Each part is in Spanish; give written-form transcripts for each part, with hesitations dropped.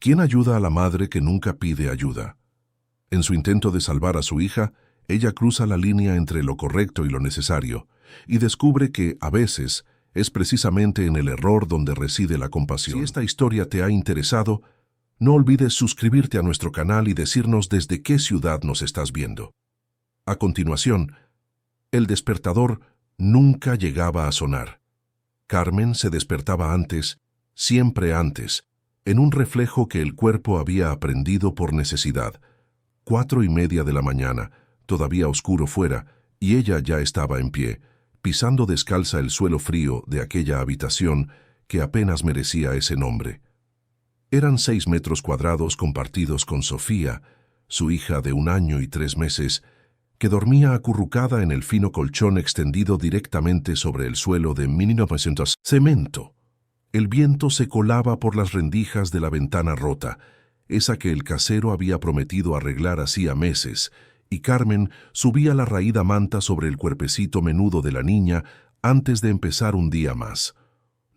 ¿Quién ayuda a la madre que nunca pide ayuda? En su intento de salvar a su hija, ella cruza la línea entre lo correcto y lo necesario, y descubre que, a veces, es precisamente en el error donde reside la compasión. Si esta historia te ha interesado, no olvides suscribirte a nuestro canal y decirnos desde qué ciudad nos estás viendo. A continuación, el despertador nunca llegaba a sonar. Carmen se despertaba antes, siempre antes, en un reflejo que el cuerpo había aprendido por necesidad. 4:30 de la mañana, todavía oscuro fuera, y ella ya estaba en pie, pisando descalza el suelo frío de aquella habitación que apenas merecía ese nombre. Eran 6 metros cuadrados compartidos con Sofía, su hija de 1 año y 3 meses, que dormía acurrucada en el fino colchón extendido directamente sobre el suelo de 1900 cemento. El viento se colaba por las rendijas de la ventana rota, esa que el casero había prometido arreglar hacía meses, y Carmen subía la raída manta sobre el cuerpecito menudo de la niña antes de empezar un día más.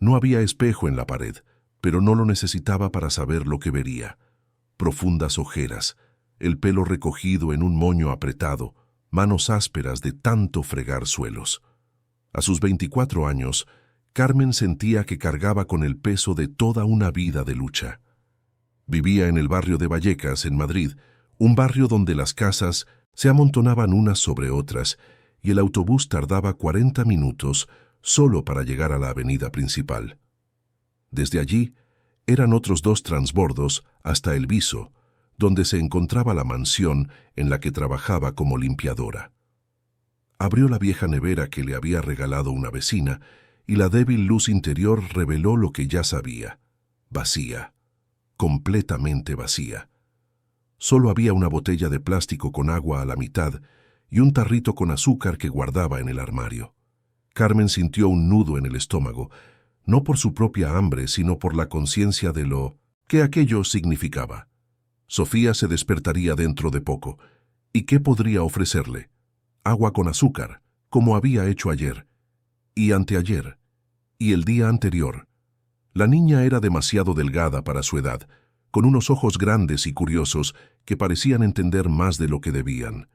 No había espejo en la pared, pero no lo necesitaba para saber lo que vería. Profundas ojeras, el pelo recogido en un moño apretado, manos ásperas de tanto fregar suelos. A sus 24 años, Carmen sentía que cargaba con el peso de toda una vida de lucha. Vivía en el barrio de Vallecas, en Madrid, un barrio donde las casas se amontonaban unas sobre otras y el autobús tardaba 40 minutos solo para llegar a la avenida principal. Desde allí, eran otros 2 transbordos hasta El Viso, donde se encontraba la mansión en la que trabajaba como limpiadora. Abrió la vieja nevera que le había regalado una vecina y la débil luz interior reveló lo que ya sabía: vacía, completamente vacía. Solo había una botella de plástico con agua a la mitad y un tarrito con azúcar que guardaba en el armario. Carmen sintió un nudo en el estómago, no por su propia hambre, sino por la conciencia de lo que aquello significaba. Sofía se despertaría dentro de poco. ¿Y qué podría ofrecerle? Agua con azúcar, como había hecho ayer, y anteayer, y el día anterior. La niña era demasiado delgada para su edad, con unos ojos grandes y curiosos que parecían entender más de lo que debían.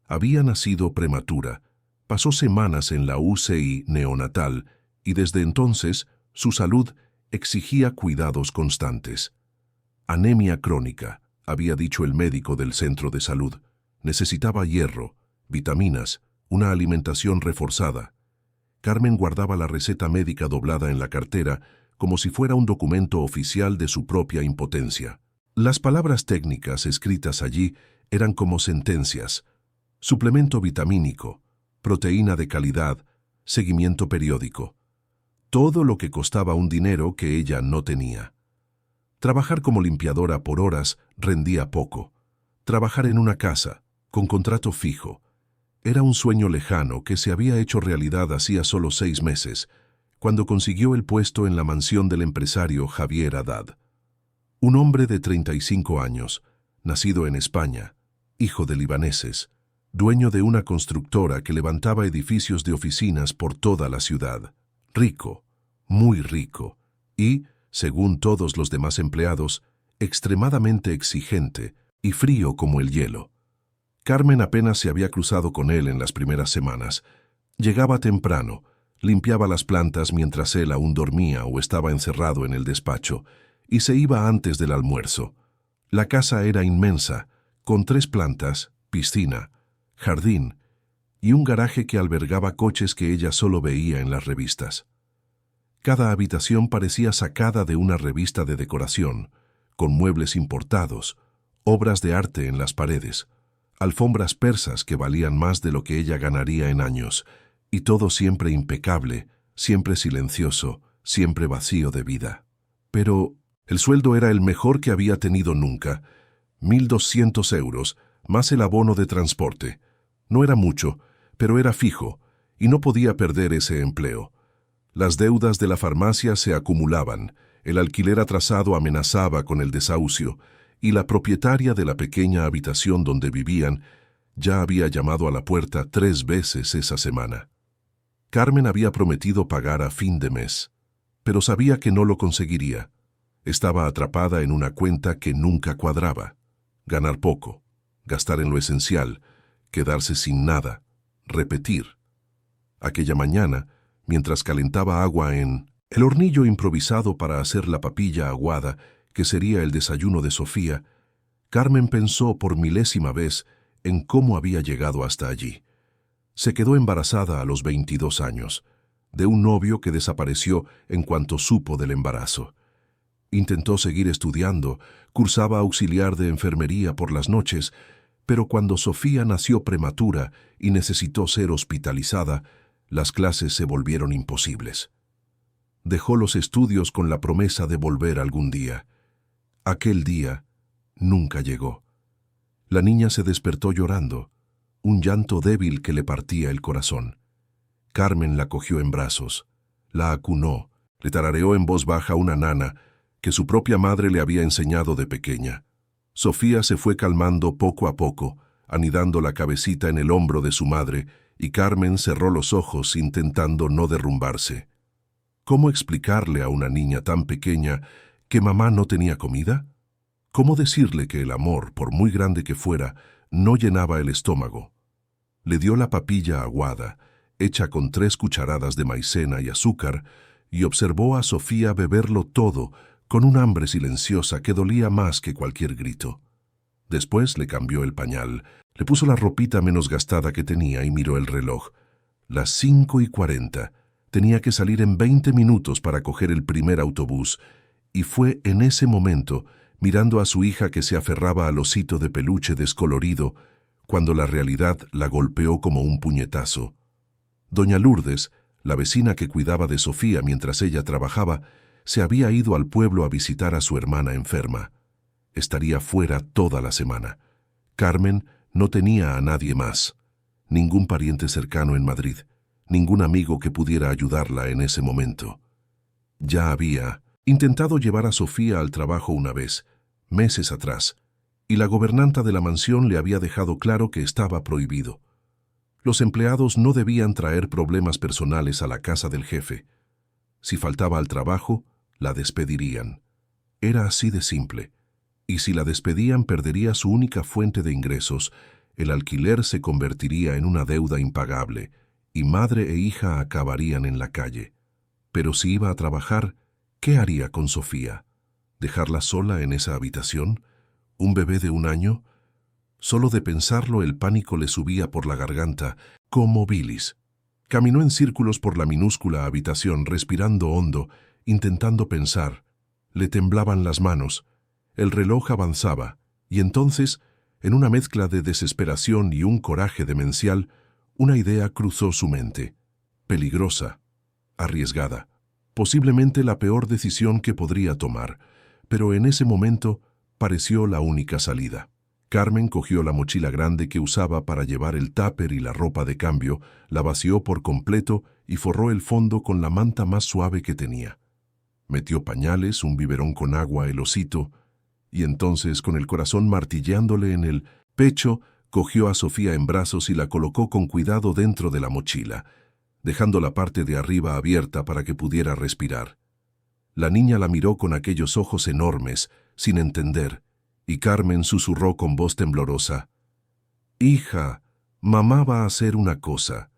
Había nacido prematura, pasó semanas en la UCI neonatal y desde entonces su salud exigía cuidados constantes. Anemia crónica, había dicho el médico del centro de salud. Necesitaba hierro, vitaminas, una alimentación reforzada. Carmen guardaba la receta médica doblada en la cartera como si fuera un documento oficial de su propia impotencia. Las palabras técnicas escritas allí eran como sentencias: suplemento vitamínico, proteína de calidad, seguimiento periódico. Todo lo que costaba un dinero que ella no tenía. Trabajar como limpiadora por horas rendía poco. Trabajar en una casa, con contrato fijo, era un sueño lejano que se había hecho realidad hacía solo 6 meses, cuando consiguió el puesto en la mansión del empresario Javier Haddad. Un hombre de 35 años, nacido en España, hijo de libaneses, dueño de una constructora que levantaba edificios de oficinas por toda la ciudad. Rico, muy rico, y, según todos los demás empleados, extremadamente exigente y frío como el hielo. Carmen apenas se había cruzado con él en las primeras semanas. Llegaba temprano, limpiaba las plantas mientras él aún dormía o estaba encerrado en el despacho, y se iba antes del almuerzo. La casa era inmensa, con 3 plantas, piscina, jardín y un garaje que albergaba coches que ella solo veía en las revistas. Cada habitación parecía sacada de una revista de decoración, con muebles importados, obras de arte en las paredes, alfombras persas que valían más de lo que ella ganaría en años, y todo siempre impecable, siempre silencioso, siempre vacío de vida. Pero el sueldo era el mejor que había tenido nunca: 1.200 euros, más el abono de transporte. No era mucho, pero era fijo, y no podía perder ese empleo. Las deudas de la farmacia se acumulaban, el alquiler atrasado amenazaba con el desahucio, y la propietaria de la pequeña habitación donde vivían ya había llamado a la puerta 3 veces esa semana. Carmen había prometido pagar a fin de mes, pero sabía que no lo conseguiría. Estaba atrapada en una cuenta que nunca cuadraba. Ganar poco, gastar en lo esencial, quedarse sin nada, repetir. Aquella mañana, mientras calentaba agua en el hornillo improvisado para hacer la papilla aguada, que sería el desayuno de Sofía, Carmen pensó por milésima vez en cómo había llegado hasta allí. Se quedó embarazada a los 22 años, de un novio que desapareció en cuanto supo del embarazo. Intentó seguir estudiando, cursaba auxiliar de enfermería por las noches, pero cuando Sofía nació prematura y necesitó ser hospitalizada, las clases se volvieron imposibles. Dejó los estudios con la promesa de volver algún día. Aquel día nunca llegó. La niña se despertó llorando, un llanto débil que le partía el corazón. Carmen la cogió en brazos, la acunó, le tarareó en voz baja una nana que su propia madre le había enseñado de pequeña. Sofía se fue calmando poco a poco, anidando la cabecita en el hombro de su madre, y Carmen cerró los ojos intentando no derrumbarse. ¿Cómo explicarle a una niña tan pequeña que mamá no tenía comida? ¿Cómo decirle que el amor, por muy grande que fuera, no llenaba el estómago? Le dio la papilla aguada, hecha con 3 cucharadas de maicena y azúcar, y observó a Sofía beberlo todo con un hambre silenciosa que dolía más que cualquier grito. Después le cambió el pañal, le puso la ropita menos gastada que tenía y miró el reloj. Las 5:40. Tenía que salir en 20 minutos para coger el primer autobús, y fue en ese momento, mirando a su hija que se aferraba al osito de peluche descolorido, cuando la realidad la golpeó como un puñetazo. Doña Lourdes, la vecina que cuidaba de Sofía mientras ella trabajaba, se había ido al pueblo a visitar a su hermana enferma. Estaría fuera toda la semana. Carmen no tenía a nadie más, ningún pariente cercano en Madrid, ningún amigo que pudiera ayudarla en ese momento. Ya había intentado llevar a Sofía al trabajo una vez, meses atrás, y la gobernanta de la mansión le había dejado claro que estaba prohibido. Los empleados no debían traer problemas personales a la casa del jefe. Si faltaba al trabajo, la despedirían. Era así de simple. Y si la despedían, perdería su única fuente de ingresos. El alquiler se convertiría en una deuda impagable, y madre e hija acabarían en la calle. Pero si iba a trabajar, ¿qué haría con Sofía? ¿Dejarla sola en esa habitación? ¿Un bebé de 1 año? Solo de pensarlo el pánico le subía por la garganta, como bilis. Caminó en círculos por la minúscula habitación, respirando hondo, intentando pensar. Le temblaban las manos. El reloj avanzaba, y entonces, en una mezcla de desesperación y un coraje demencial, una idea cruzó su mente. Peligrosa, arriesgada, posiblemente la peor decisión que podría tomar, pero en ese momento pareció la única salida. Carmen cogió la mochila grande que usaba para llevar el tupper y la ropa de cambio, la vació por completo y forró el fondo con la manta más suave que tenía. Metió pañales, un biberón con agua, el osito, y entonces, con el corazón martilleándole en el pecho, cogió a Sofía en brazos y la colocó con cuidado dentro de la mochila, dejando la parte de arriba abierta para que pudiera respirar. La niña la miró con aquellos ojos enormes, sin entender, y Carmen susurró con voz temblorosa: «Hija, mamá va a hacer una cosa.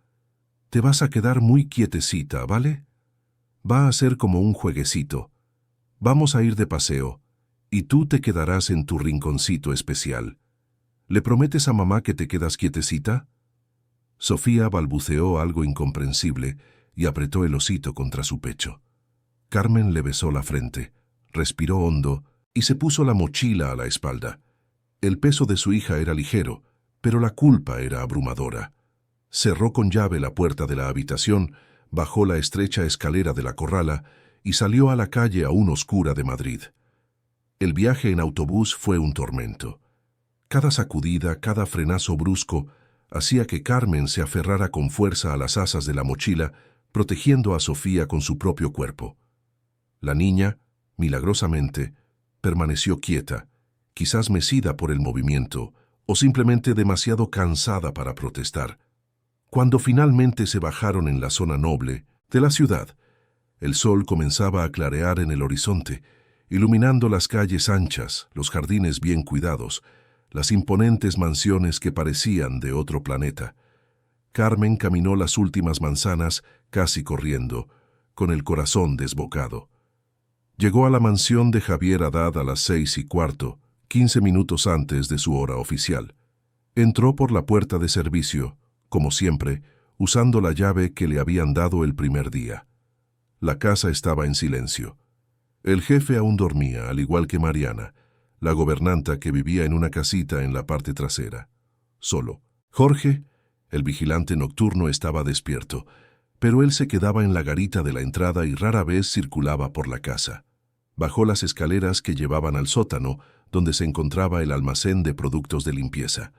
Te vas a quedar muy quietecita, ¿vale? Va a ser como un jueguecito. Vamos a ir de paseo, y tú te quedarás en tu rinconcito especial. ¿Le prometes a mamá que te quedas quietecita?» Sofía balbuceó algo incomprensible y apretó el osito contra su pecho. Carmen le besó la frente, respiró hondo y se puso la mochila a la espalda. El peso de su hija era ligero, pero la culpa era abrumadora. Cerró con llave la puerta de la habitación, bajó la estrecha escalera de la corrala y salió a la calle aún oscura de Madrid. El viaje en autobús fue un tormento. Cada sacudida, cada frenazo brusco, hacía que Carmen se aferrara con fuerza a las asas de la mochila, protegiendo a Sofía con su propio cuerpo. La niña, milagrosamente, permaneció quieta, quizás mecida por el movimiento, o simplemente demasiado cansada para protestar. Cuando finalmente se bajaron en la zona noble de la ciudad, el sol comenzaba a clarear en el horizonte, y Carmen, mientras Sofía, que aún no había entendido, se aferraba con fuerza a las asas de la mochila, dejándola caer lentamente. La niña, milagrosamente, permaneció quieta, quizás mecida por el movimiento, o simplemente demasiado cansada para protestar. Cuando finalmente se bajaron en la zona noble iluminando las calles anchas, los jardines bien cuidados, las imponentes mansiones que parecían de otro planeta. Carmen caminó las últimas manzanas casi corriendo, con el corazón desbocado. Llegó a la mansión de Javier Haddad a las 6:15, 15 minutos antes de su hora oficial. Entró por la puerta de servicio, como siempre, usando la llave que le habían dado el primer día. La casa estaba en silencio. El jefe aún dormía, al igual que Mariana, la gobernanta que vivía en una casita en la parte trasera. Solo. Jorge, el vigilante nocturno, estaba despierto, pero él se quedaba en la garita de la entrada y rara vez circulaba por la casa. Bajó las escaleras que llevaban al sótano, donde se encontraba el almacén de productos de limpieza.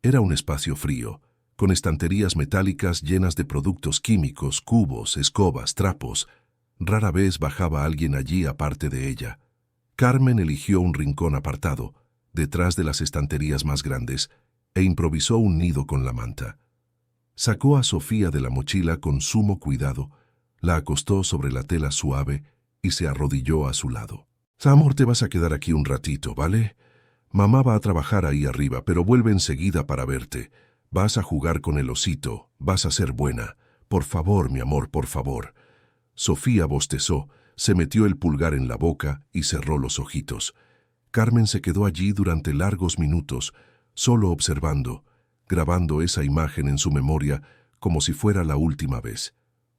Era un espacio frío, con estanterías metálicas llenas de productos químicos, cubos, escobas, trapos. Rara vez bajaba alguien allí aparte de ella. Carmen eligió un rincón apartado, detrás de las estanterías más grandes, e improvisó un nido con la manta. Sacó a Sofía de la mochila con sumo cuidado, la acostó sobre la tela suave y se arrodilló a su lado. «Amor, te vas a quedar aquí un ratito, ¿vale? Mamá va a trabajar ahí arriba, pero vuelve enseguida para verte. Vas a jugar con el osito, vas a ser buena. Por favor, mi amor, por favor». Sofía bostezó, se metió el pulgar en la boca y cerró los ojitos. Carmen se quedó allí durante largos minutos, solo observando, grabando esa imagen en su memoria como si fuera la última vez.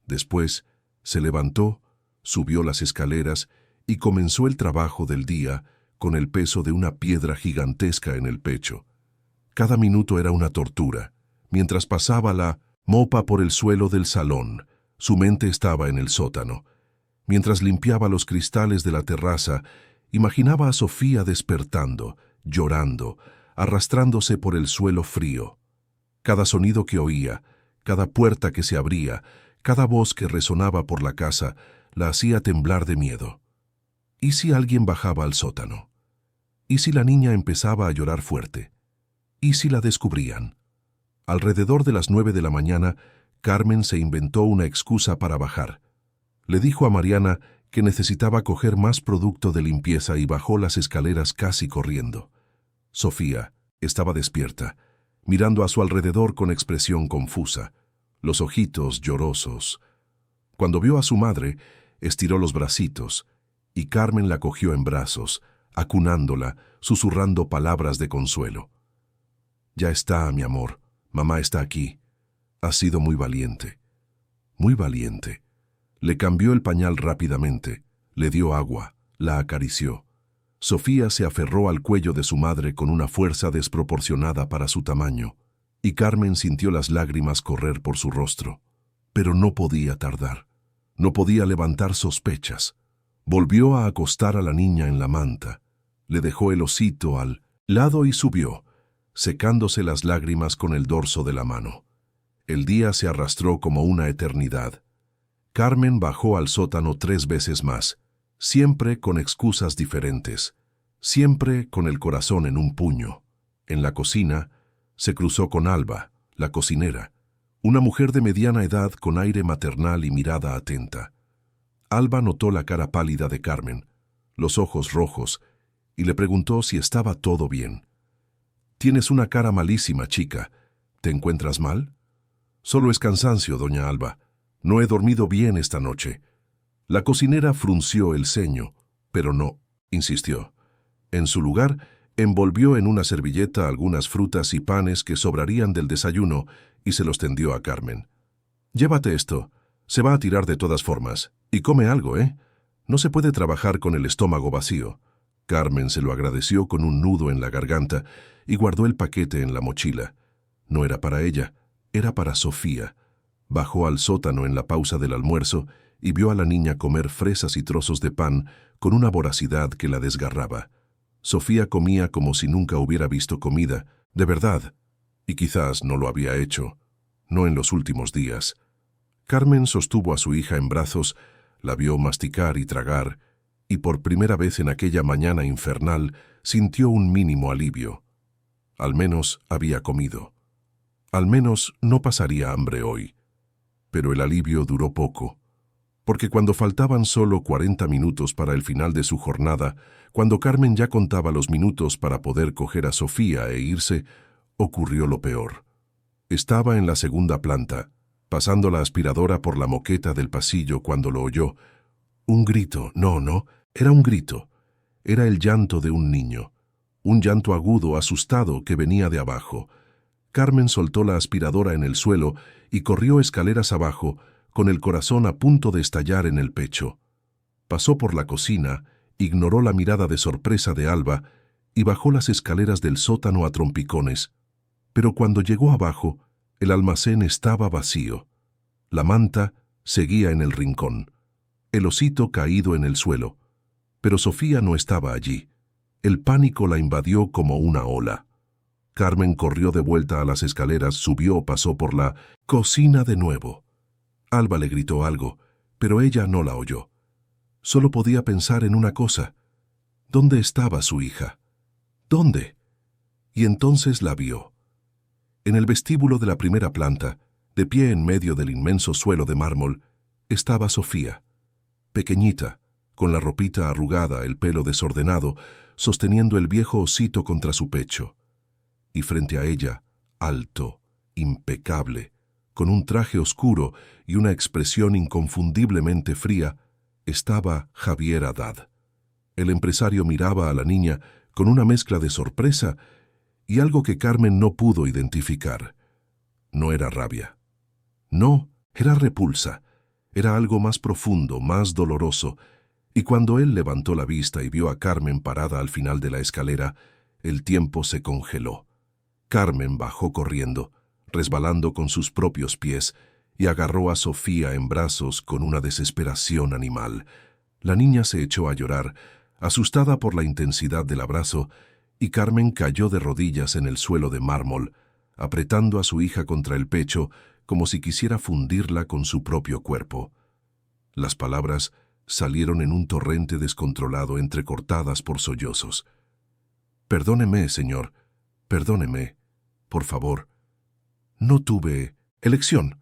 Después, se levantó, subió las escaleras y comenzó el trabajo del día con el peso de una piedra gigantesca en el pecho. Cada minuto era una tortura. Mientras pasaba la mopa por el suelo del salón, su mente estaba en el sótano. Mientras limpiaba los cristales de la terraza, imaginaba a Sofía despertando, llorando, arrastrándose por el suelo frío. Cada sonido que oía, cada puerta que se abría, cada voz que resonaba por la casa, la hacía temblar de miedo. ¿Y si alguien bajaba al sótano? ¿Y si la niña empezaba a llorar fuerte? ¿Y si la descubrían? Alrededor de las 9 de la mañana, Carmen se inventó una excusa para bajar. Le dijo a Mariana que necesitaba coger más producto de limpieza y bajó las escaleras casi corriendo. Sofía estaba despierta, mirando a su alrededor con expresión confusa, los ojitos llorosos. Cuando vio a su madre, estiró los bracitos, y Carmen la cogió en brazos, acunándola, susurrando palabras de consuelo. «Ya está, mi amor, mamá está aquí. Has sido muy valiente, muy valiente». Le cambió el pañal rápidamente, le dio agua, la acarició. Sofía se aferró al cuello de su madre con una fuerza desproporcionada para su tamaño, y Carmen sintió las lágrimas correr por su rostro. Pero no podía tardar, no podía levantar sospechas. Volvió a acostar a la niña en la manta, le dejó el osito al lado y subió, secándose las lágrimas con el dorso de la mano. El día se arrastró como una eternidad. Carmen bajó al sótano 3 veces más, siempre con excusas diferentes, siempre con el corazón en un puño. En la cocina, se cruzó con Alba, la cocinera, una mujer de mediana edad con aire maternal y mirada atenta. Alba notó la cara pálida de Carmen, los ojos rojos, y le preguntó si estaba todo bien. «Tienes una cara malísima, chica. ¿Te encuentras mal?» «Solo es cansancio, doña Alba. No he dormido bien esta noche». La cocinera frunció el ceño, pero no, insistió. En su lugar, envolvió en una servilleta algunas frutas y panes que sobrarían del desayuno y se los tendió a Carmen. «Llévate esto. Se va a tirar de todas formas. Y come algo, ¿eh? No se puede trabajar con el estómago vacío». Carmen se lo agradeció con un nudo en la garganta y guardó el paquete en la mochila. No era para ella, era para Sofía. Bajó al sótano en la pausa del almuerzo y vio a la niña comer fresas y trozos de pan con una voracidad que la desgarraba. Sofía comía como si nunca hubiera visto comida, de verdad, y quizás no lo había hecho, no en los últimos días. Carmen sostuvo a su hija en brazos, la vio masticar y tragar, y por primera vez en aquella mañana infernal sintió un mínimo alivio. Al menos había comido. Al menos no pasaría hambre hoy. Pero el alivio duró poco. porque cuando faltaban solo 40 minutos para el final de su jornada, cuando Carmen ya contaba los minutos para poder coger a Sofía e irse, ocurrió lo peor. Estaba en la segunda planta, pasando la aspiradora por la moqueta del pasillo cuando lo oyó. Un grito, no, era un grito. Era el llanto de un niño. Un llanto agudo, asustado, que venía de abajo. Carmen soltó la aspiradora en el suelo y corrió escaleras abajo, con el corazón a punto de estallar en el pecho. Pasó por la cocina, ignoró la mirada de sorpresa de Alba y bajó las escaleras del sótano a trompicones. Pero cuando llegó abajo, el almacén estaba vacío. La manta seguía en el rincón, el osito caído en el suelo. Pero Sofía no estaba allí. El pánico la invadió como una ola. Carmen corrió de vuelta a las escaleras, subió, pasó por la cocina de nuevo. Alba le gritó algo, pero ella no la oyó. Solo podía pensar en una cosa. ¿Dónde estaba su hija? ¿Dónde? Y entonces la vio. En el vestíbulo de la primera planta, de pie en medio del inmenso suelo de mármol, estaba Sofía, pequeñita, con la ropita arrugada, el pelo desordenado, sosteniendo el viejo osito contra su pecho. Y frente a ella, alto, impecable, con un traje oscuro y una expresión inconfundiblemente fría, estaba Javier Haddad. El empresario miraba a la niña con una mezcla de sorpresa y algo que Carmen no pudo identificar. No era rabia. No, era repulsa. Era algo más profundo, más doloroso, y cuando él levantó la vista y vio a Carmen parada al final de la escalera, el tiempo se congeló. Carmen bajó corriendo, resbalando con sus propios pies, y agarró a Sofía en brazos con una desesperación animal. La niña se echó a llorar, asustada por la intensidad del abrazo, y Carmen cayó de rodillas en el suelo de mármol, apretando a su hija contra el pecho como si quisiera fundirla con su propio cuerpo. Las palabras salieron en un torrente descontrolado entrecortadas por sollozos. «Perdóneme, señor, perdóneme, por favor. No tuve elección.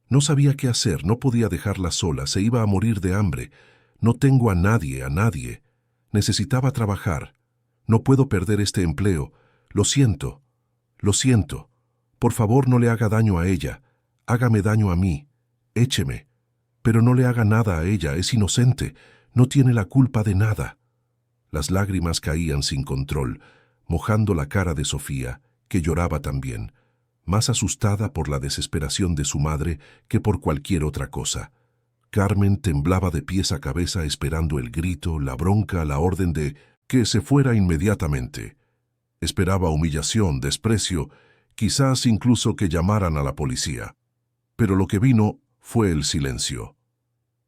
No sabía qué hacer, no podía dejarla sola, se iba a morir de hambre. No tengo a nadie. Necesitaba trabajar. No puedo perder este empleo. Lo siento. Por favor, no le haga daño a ella. Hágame daño a mí. Écheme. Pero no le haga nada a ella, es inocente. No tiene la culpa de nada». Las lágrimas caían sin control, mojando la cara de Sofía, que lloraba también, más asustada por la desesperación de su madre que por cualquier otra cosa. Carmen temblaba de pies a cabeza esperando el grito, la bronca, la orden de que se fuera inmediatamente. Esperaba humillación, desprecio, quizás incluso que llamaran a la policía. Pero lo que vino fue el silencio.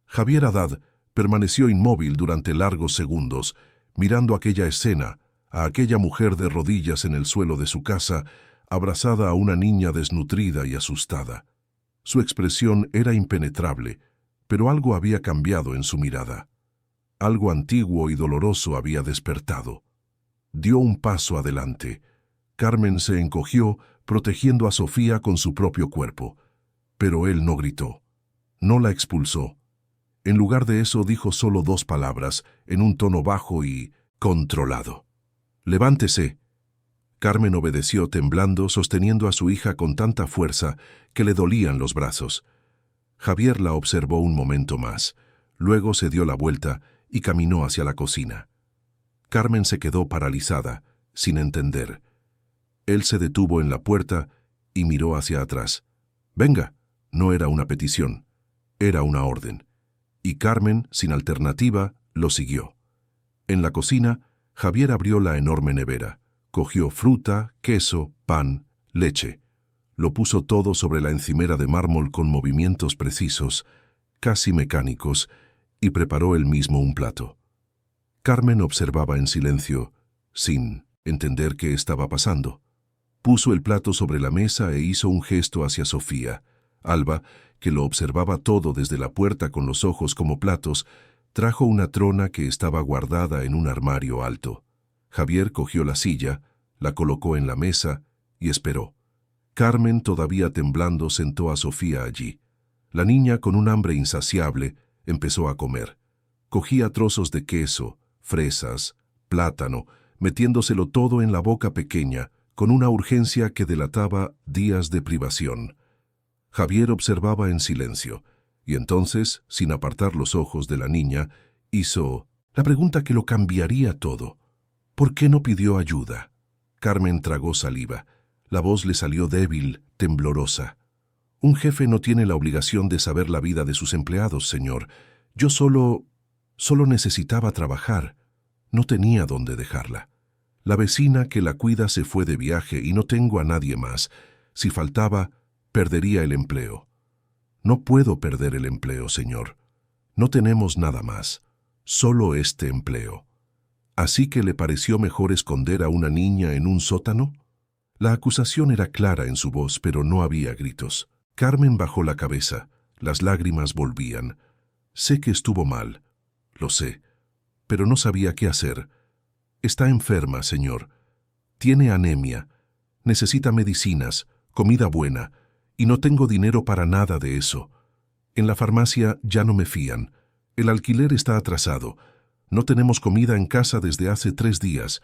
Javier Haddad permaneció inmóvil durante largos segundos, mirando aquella escena, a aquella mujer de rodillas en el suelo de su casa, abrazada a una niña desnutrida y asustada. Su expresión era impenetrable, pero algo había cambiado en su mirada. Algo antiguo y doloroso había despertado. Dio un paso adelante. Carmen se encogió, protegiendo a Sofía con su propio cuerpo. Pero él no gritó. No la expulsó. En lugar de eso dijo solo 2 palabras, en un tono bajo y controlado. «Levántese». Carmen obedeció temblando, sosteniendo a su hija con tanta fuerza que le dolían los brazos. Javier la observó un momento más. Luego se dio la vuelta y caminó hacia la cocina. Carmen se quedó paralizada, sin entender. Él se detuvo en la puerta y miró hacia atrás. «Venga». No era una petición, era una orden. Y Carmen, sin alternativa, lo siguió. En la cocina, Javier abrió la enorme nevera. Cogió fruta, queso, pan, leche. Lo puso todo sobre la encimera de mármol con movimientos precisos, casi mecánicos, y preparó él mismo un plato. Carmen observaba en silencio, sin entender qué estaba pasando. Puso el plato sobre la mesa e hizo un gesto hacia Sofía. Alba, que lo observaba todo desde la puerta con los ojos como platos, trajo una trona que estaba guardada en un armario alto. Javier cogió la silla, la colocó en la mesa y esperó. Carmen, todavía temblando, sentó a Sofía allí. La niña, con un hambre insaciable, Empezó a comer. Cogía trozos de queso, fresas, plátano, metiéndoselo todo en la boca pequeña, con una urgencia que delataba días de privación. Javier observaba en silencio, y entonces, sin apartar los ojos de la niña, hizo la pregunta que lo cambiaría todo. ¿Por qué no pidió ayuda? Carmen tragó saliva. La voz le salió débil, temblorosa. Un jefe no tiene la obligación de saber la vida de sus empleados, señor. Yo solo necesitaba trabajar. No tenía dónde dejarla. La vecina que la cuida se fue de viaje y no tengo a nadie más. Si faltaba, perdería el empleo. No puedo perder el empleo, señor. No tenemos nada más. Solo este empleo. ¿Así que le pareció mejor esconder a una niña en un sótano? La acusación era clara en su voz, pero no había gritos. Carmen bajó la cabeza. Las lágrimas volvían. Sé que estuvo mal. Lo sé. Pero no sabía qué hacer. Está enferma, señor. Tiene anemia. Necesita medicinas, comida buena, y no tengo dinero para nada de eso. En la farmacia ya no me fían. El alquiler está atrasado. No tenemos comida en casa desde hace 3 días.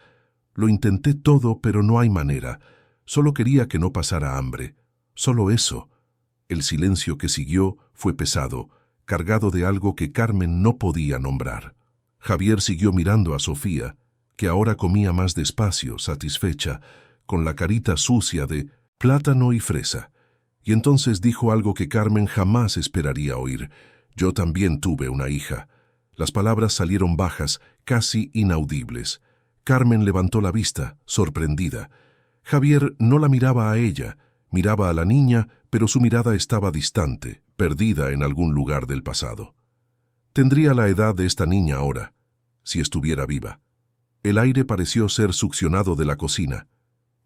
Lo intenté todo, pero no hay manera. Solo quería que no pasara hambre. Solo eso. El silencio que siguió fue pesado, cargado de algo que Carmen no podía nombrar. Javier siguió mirando a Sofía, que ahora comía más despacio, satisfecha, con la carita sucia de plátano y fresa. Y entonces dijo algo que Carmen jamás esperaría oír. Yo también tuve una hija. Las palabras salieron bajas, casi inaudibles. Carmen levantó la vista, sorprendida. Javier no la miraba a ella, miraba a la niña, pero su mirada estaba distante, perdida en algún lugar del pasado. Tendría la edad de esta niña ahora, si estuviera viva. El aire pareció ser succionado de la cocina.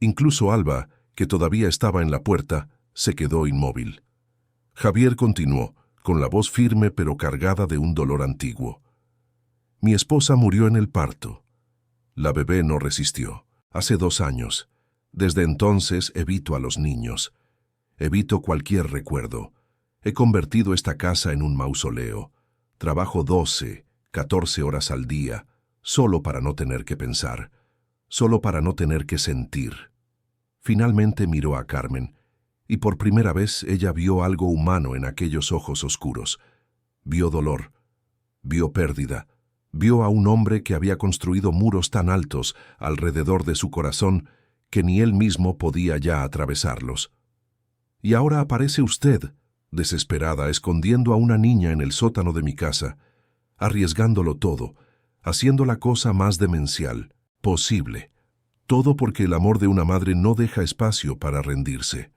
Incluso Alba, que todavía estaba en la puerta, se quedó inmóvil. Javier continuó, con la voz firme pero cargada de un dolor antiguo. Mi esposa murió en el parto. La bebé no resistió. Hace 2 años. Desde entonces evito a los niños. Evito cualquier recuerdo. He convertido esta casa en un mausoleo. Trabajo 12, 14 horas al día, solo para no tener que pensar, solo para no tener que sentir. Finalmente miró a Carmen, y por primera vez ella vio algo humano en aquellos ojos oscuros. Vio dolor, vio pérdida, vio a un hombre que había construido muros tan altos alrededor de su corazón que ni él mismo podía ya atravesarlos. Y ahora aparece usted, desesperada, escondiendo a una niña en el sótano de mi casa, arriesgándolo todo, haciendo la cosa más demencial posible. Todo porque el amor de una madre no deja espacio para rendirse.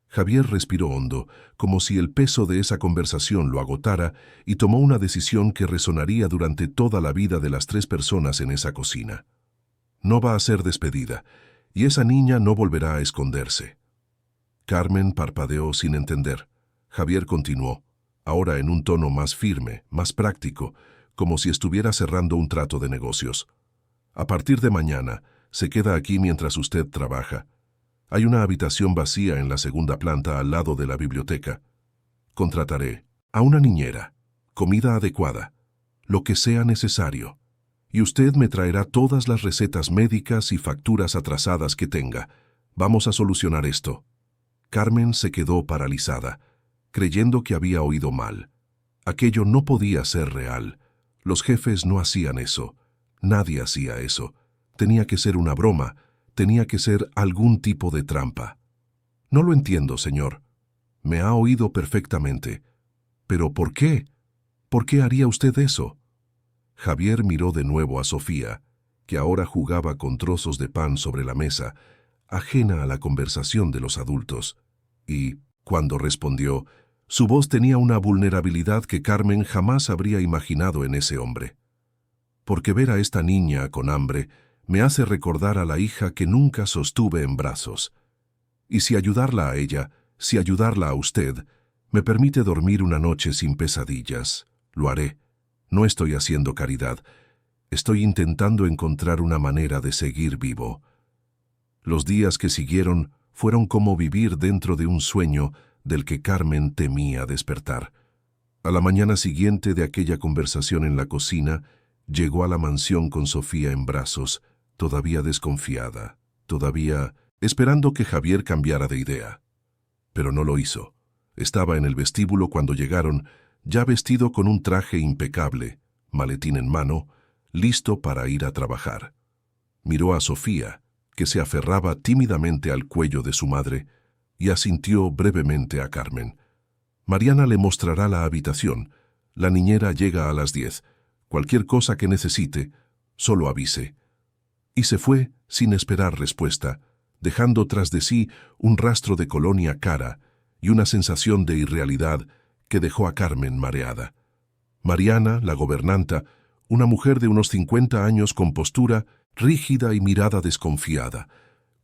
Javier respiró hondo, como si el peso de esa conversación lo agotara, y tomó una decisión que resonaría durante toda la vida de las 3 personas en esa cocina. No va a ser despedida, y esa niña no volverá a esconderse. Carmen parpadeó sin entender. Javier continuó, ahora en un tono más firme, más práctico, como si estuviera cerrando un trato de negocios. A partir de mañana, se queda aquí mientras usted trabaja. Hay una habitación vacía en la 2ª planta al lado de la biblioteca. Contrataré a una niñera, comida adecuada, lo que sea necesario. Y usted me traerá todas las recetas médicas y facturas atrasadas que tenga. Vamos a solucionar esto. Carmen se quedó paralizada, creyendo que había oído mal. Aquello no podía ser real. Los jefes no hacían eso. Nadie hacía eso. Tenía que ser una broma. Tenía que ser algún tipo de trampa. No lo entiendo, señor. Me ha oído perfectamente. ¿Pero por qué? ¿Por qué haría usted eso? Javier miró de nuevo a Sofía, que ahora jugaba con trozos de pan sobre la mesa, ajena a la conversación de los adultos. Y, cuando respondió, su voz tenía una vulnerabilidad que Carmen jamás habría imaginado en ese hombre. Porque ver a esta niña con hambre me hace recordar a la hija que nunca sostuve en brazos. Y si ayudarla a ella, si ayudarla a usted, me permite dormir una noche sin pesadillas, lo haré. No estoy haciendo caridad. Estoy intentando encontrar una manera de seguir vivo. Los días que siguieron fueron como vivir dentro de un sueño del que Carmen temía despertar. A la mañana siguiente de aquella conversación en la cocina, llegó a la mansión con Sofía en brazos, todavía desconfiada, todavía esperando que Javier cambiara de idea. Pero no lo hizo. Estaba en el vestíbulo cuando llegaron, ya vestido con un traje impecable, maletín en mano, listo para ir a trabajar. Miró a Sofía, que se aferraba tímidamente al cuello de su madre, y asintió brevemente a Carmen. Mariana le mostrará la habitación. La niñera llega a las 10. Cualquier cosa que necesite, solo avise. Y se fue sin esperar respuesta, dejando tras de sí un rastro de colonia cara y una sensación de irrealidad que dejó a Carmen mareada. Mariana, la gobernanta, una mujer de unos 50 años con postura rígida y mirada desconfiada,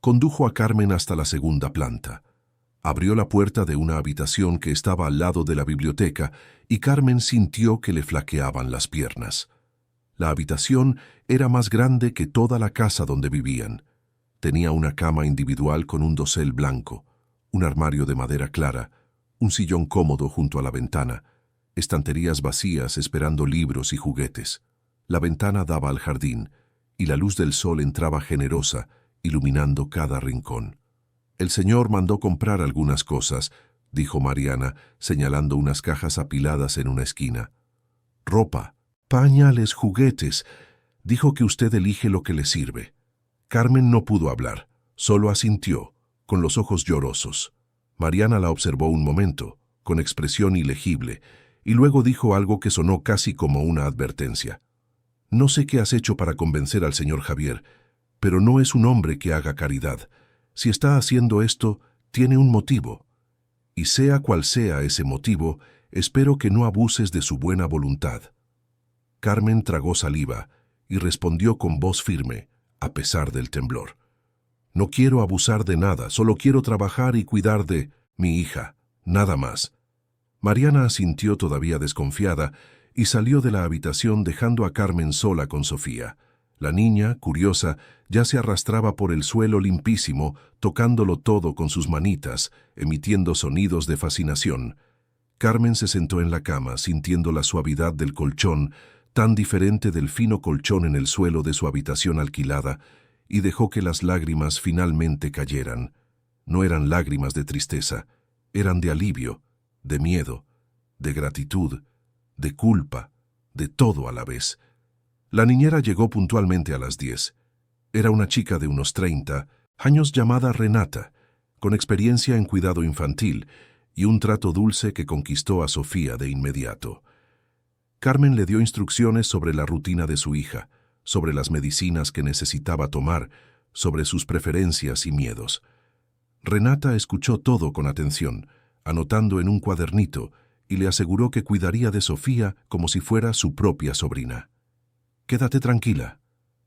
condujo a Carmen hasta la segunda planta. Abrió la puerta de una habitación que estaba al lado de la biblioteca y Carmen sintió que le flaqueaban las piernas. La habitación era más grande que toda la casa donde vivían. Tenía una cama individual con un dosel blanco, un armario de madera clara, un sillón cómodo junto a la ventana, estanterías vacías esperando libros y juguetes. La ventana daba al jardín y la luz del sol entraba generosa, iluminando cada rincón. «El señor mandó comprar algunas cosas», dijo Mariana, señalando unas cajas apiladas en una esquina. «Ropa, pañales, juguetes. Dijo que usted elige lo que le sirve». Carmen no pudo hablar, solo asintió, con los ojos llorosos. Mariana la observó un momento, con expresión ilegible, y luego dijo algo que sonó casi como una advertencia. «No sé qué has hecho para convencer al señor Javier, pero no es un hombre que haga caridad. Si está haciendo esto, tiene un motivo. Y sea cual sea ese motivo, espero que no abuses de su buena voluntad». Carmen tragó saliva y respondió con voz firme, a pesar del temblor. «No quiero abusar de nada, solo quiero trabajar y cuidar de mi hija, nada más». Mariana asintió todavía desconfiada y salió de la habitación dejando a Carmen sola con Sofía. La niña, curiosa, ya se arrastraba por el suelo limpísimo, tocándolo todo con sus manitas, emitiendo sonidos de fascinación. Carmen se sentó en la cama, sintiendo la suavidad del colchón, tan diferente del fino colchón en el suelo de su habitación alquilada, y dejó que las lágrimas finalmente cayeran. No eran lágrimas de tristeza, eran de alivio, de miedo, de gratitud, de culpa, de todo a la vez. La niñera llegó puntualmente a las 10. Era una chica de unos 30 años llamada Renata, con experiencia en cuidado infantil y un trato dulce que conquistó a Sofía de inmediato. Carmen le dio instrucciones sobre la rutina de su hija, sobre las medicinas que necesitaba tomar, sobre sus preferencias y miedos. Renata escuchó todo con atención, anotando en un cuadernito, y le aseguró que cuidaría de Sofía como si fuera su propia sobrina. «Quédate tranquila.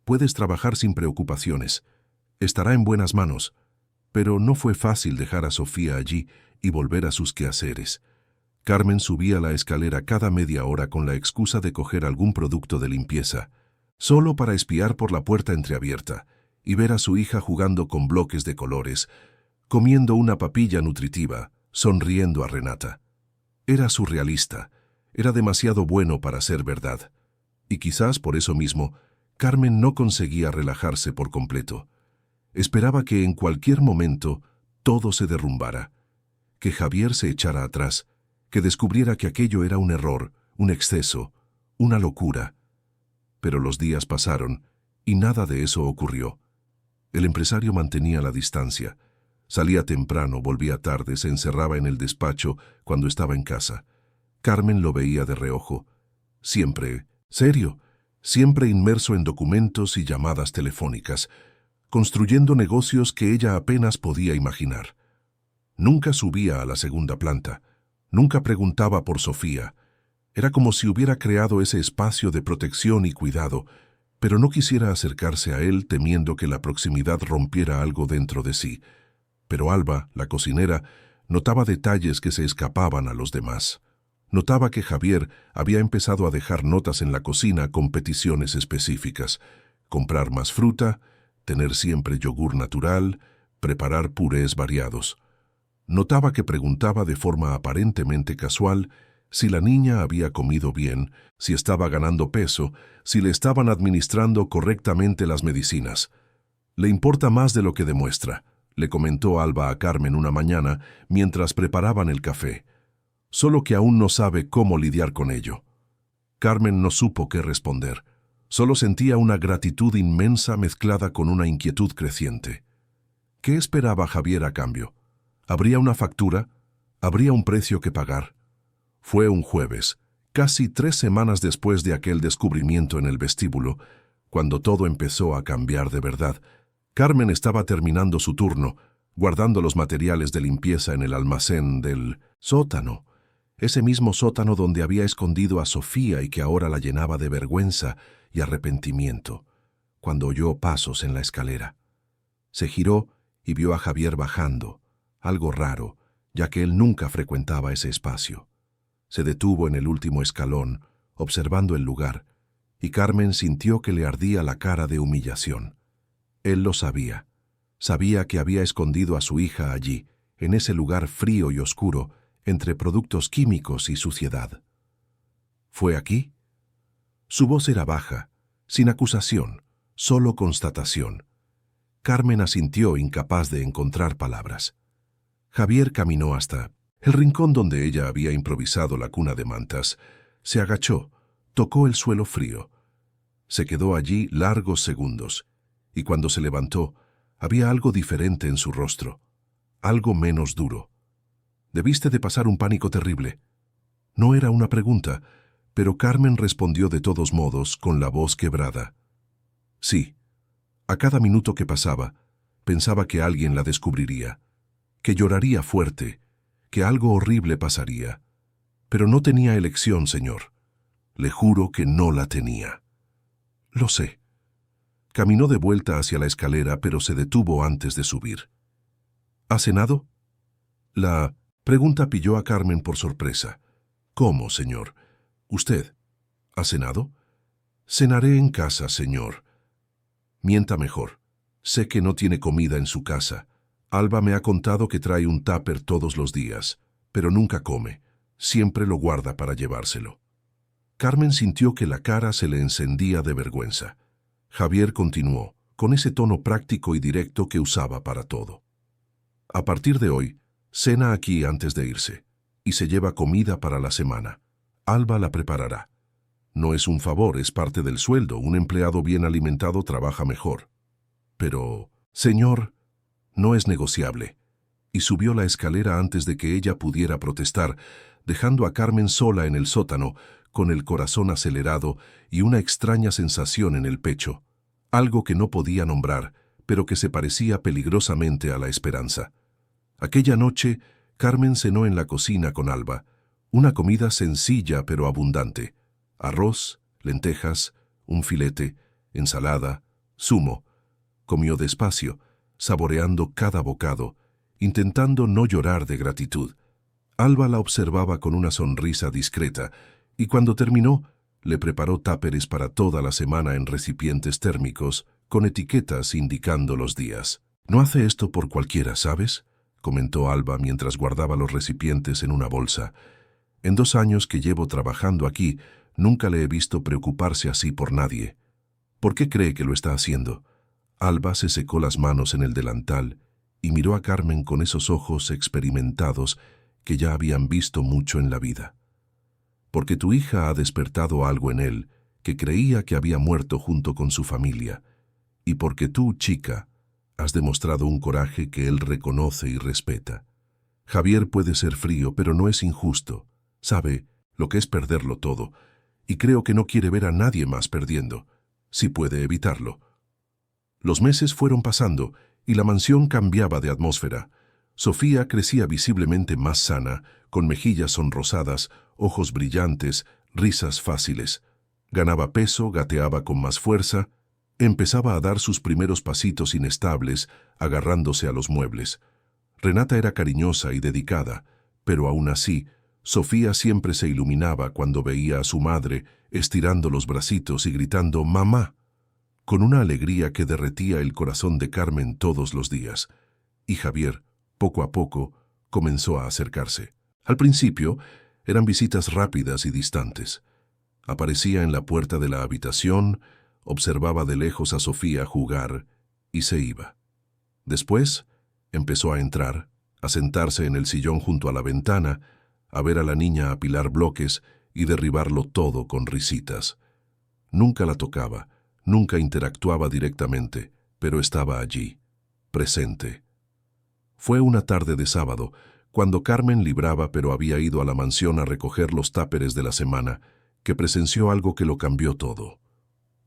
Puedes trabajar sin preocupaciones. Estará en buenas manos». Pero no fue fácil dejar a Sofía allí y volver a sus quehaceres. Carmen subía la escalera cada media hora con la excusa de coger algún producto de limpieza, solo para espiar por la puerta entreabierta y ver a su hija jugando con bloques de colores, comiendo una papilla nutritiva, sonriendo a Renata. Era surrealista, era demasiado bueno para ser verdad. Y quizás por eso mismo, Carmen no conseguía relajarse por completo. Esperaba que en cualquier momento todo se derrumbara, que Javier se echara atrás, que descubriera que aquello era un error, un exceso, una locura. Pero los días pasaron y nada de eso ocurrió. El empresario mantenía la distancia. Salía temprano, volvía tarde, se encerraba en el despacho cuando estaba en casa. Carmen lo veía de reojo, siempre serio, siempre inmerso en documentos y llamadas telefónicas, construyendo negocios que ella apenas podía imaginar. Nunca subía a la segunda planta, nunca preguntaba por Sofía. Era como si hubiera creado ese espacio de protección y cuidado, pero no quisiera acercarse a él temiendo que la proximidad rompiera algo dentro de sí. Pero Alba, la cocinera, notaba detalles que se escapaban a los demás. Notaba que Javier había empezado a dejar notas en la cocina con peticiones específicas: comprar más fruta, tener siempre yogur natural, preparar purés variados. Notaba que preguntaba de forma aparentemente casual si la niña había comido bien, si estaba ganando peso, si le estaban administrando correctamente las medicinas. Le importa más de lo que demuestra, le comentó Alba a Carmen una mañana mientras preparaban el café. Solo que aún no sabe cómo lidiar con ello. Carmen no supo qué responder. Solo sentía una gratitud inmensa mezclada con una inquietud creciente. ¿Qué esperaba Javier a cambio? ¿Habría una factura? ¿Habría un precio que pagar? Fue un jueves, casi 3 semanas después de aquel descubrimiento en el vestíbulo, cuando todo empezó a cambiar de verdad. Carmen estaba terminando su turno, guardando los materiales de limpieza en el almacén del sótano, ese mismo sótano donde había escondido a Sofía y que ahora la llenaba de vergüenza y arrepentimiento, cuando oyó pasos en la escalera. Se giró y vio a Javier bajando, algo raro, ya que él nunca frecuentaba ese espacio. Se detuvo en el último escalón, observando el lugar, y Carmen sintió que le ardía la cara de humillación. Él lo sabía. Sabía que había escondido a su hija allí, en ese lugar frío y oscuro, entre productos químicos y suciedad. ¿Fue aquí? Su voz era baja, sin acusación, solo constatación. Carmen asintió, incapaz de encontrar palabras. Javier caminó hasta el rincón donde ella había improvisado la cuna de mantas. Se agachó, tocó el suelo frío. Se quedó allí largos segundos, y cuando se levantó, había algo diferente en su rostro, algo menos duro. Debiste de pasar un pánico terrible. No era una pregunta, pero Carmen respondió de todos modos con la voz quebrada. Sí. A cada minuto que pasaba, pensaba que alguien la descubriría, que lloraría fuerte, que algo horrible pasaría. Pero no tenía elección, señor. Le juro que no la tenía. Lo sé. Caminó de vuelta hacia la escalera, pero se detuvo antes de subir. ¿Ha cenado? La pregunta pilló a Carmen por sorpresa. ¿Cómo, señor? ¿Usted ha cenado? Cenaré en casa, señor. Mienta mejor. Sé que no tiene comida en su casa. Alba me ha contado que trae un tupper todos los días, pero nunca come. Siempre lo guarda para llevárselo. Carmen sintió que la cara se le encendía de vergüenza. Javier continuó, con ese tono práctico y directo que usaba para todo. A partir de hoy, cena aquí antes de irse, y se lleva comida para la semana. Alba la preparará. No es un favor, es parte del sueldo. Un empleado bien alimentado trabaja mejor. Pero, señor, no es negociable. Y subió la escalera antes de que ella pudiera protestar, dejando a Carmen sola en el sótano, con el corazón acelerado y una extraña sensación en el pecho, algo que no podía nombrar, pero que se parecía peligrosamente a la esperanza. Aquella noche, Carmen cenó en la cocina con Alba, una comida sencilla pero abundante: arroz, lentejas, un filete, ensalada, zumo. Comió despacio, saboreando cada bocado, intentando no llorar de gratitud. Alba la observaba con una sonrisa discreta, y cuando terminó, le preparó táperes para toda la semana en recipientes térmicos, con etiquetas indicando los días. «No hace esto por cualquiera, ¿sabes?», comentó Alba mientras guardaba los recipientes en una bolsa. «En 2 años que llevo trabajando aquí, nunca le he visto preocuparse así por nadie. ¿Por qué cree que lo está haciendo?». Alba se secó las manos en el delantal y miró a Carmen con esos ojos experimentados que ya habían visto mucho en la vida. «Porque tu hija ha despertado algo en él que creía que había muerto junto con su familia, y porque tú, chica, has demostrado un coraje que él reconoce y respeta. Javier puede ser frío, pero no es injusto. Sabe lo que es perderlo todo, y creo que no quiere ver a nadie más perdiendo, si puede evitarlo». Los meses fueron pasando y la mansión cambiaba de atmósfera. Sofía crecía visiblemente más sana, con mejillas sonrosadas, ojos brillantes, risas fáciles. Ganaba peso, gateaba con más fuerza, empezaba a dar sus primeros pasitos inestables, agarrándose a los muebles. Renata era cariñosa y dedicada, pero aún así, Sofía siempre se iluminaba cuando veía a su madre estirando los bracitos y gritando «¡Mamá!», con una alegría que derretía el corazón de Carmen todos los días. Y Javier, poco a poco, comenzó a acercarse. Al principio, Eran visitas rápidas y distantes. Aparecía en la puerta de la habitación, observaba de lejos a Sofía jugar y se iba. Después empezó a entrar, a sentarse en el sillón junto a la ventana, a ver a la niña apilar bloques y derribarlo todo con risitas. Nunca la tocaba, nunca interactuaba directamente, pero estaba allí, presente. Fue una tarde de sábado, cuando Carmen libraba pero había ido a la mansión a recoger los táperes de la semana, que presenció algo que lo cambió todo.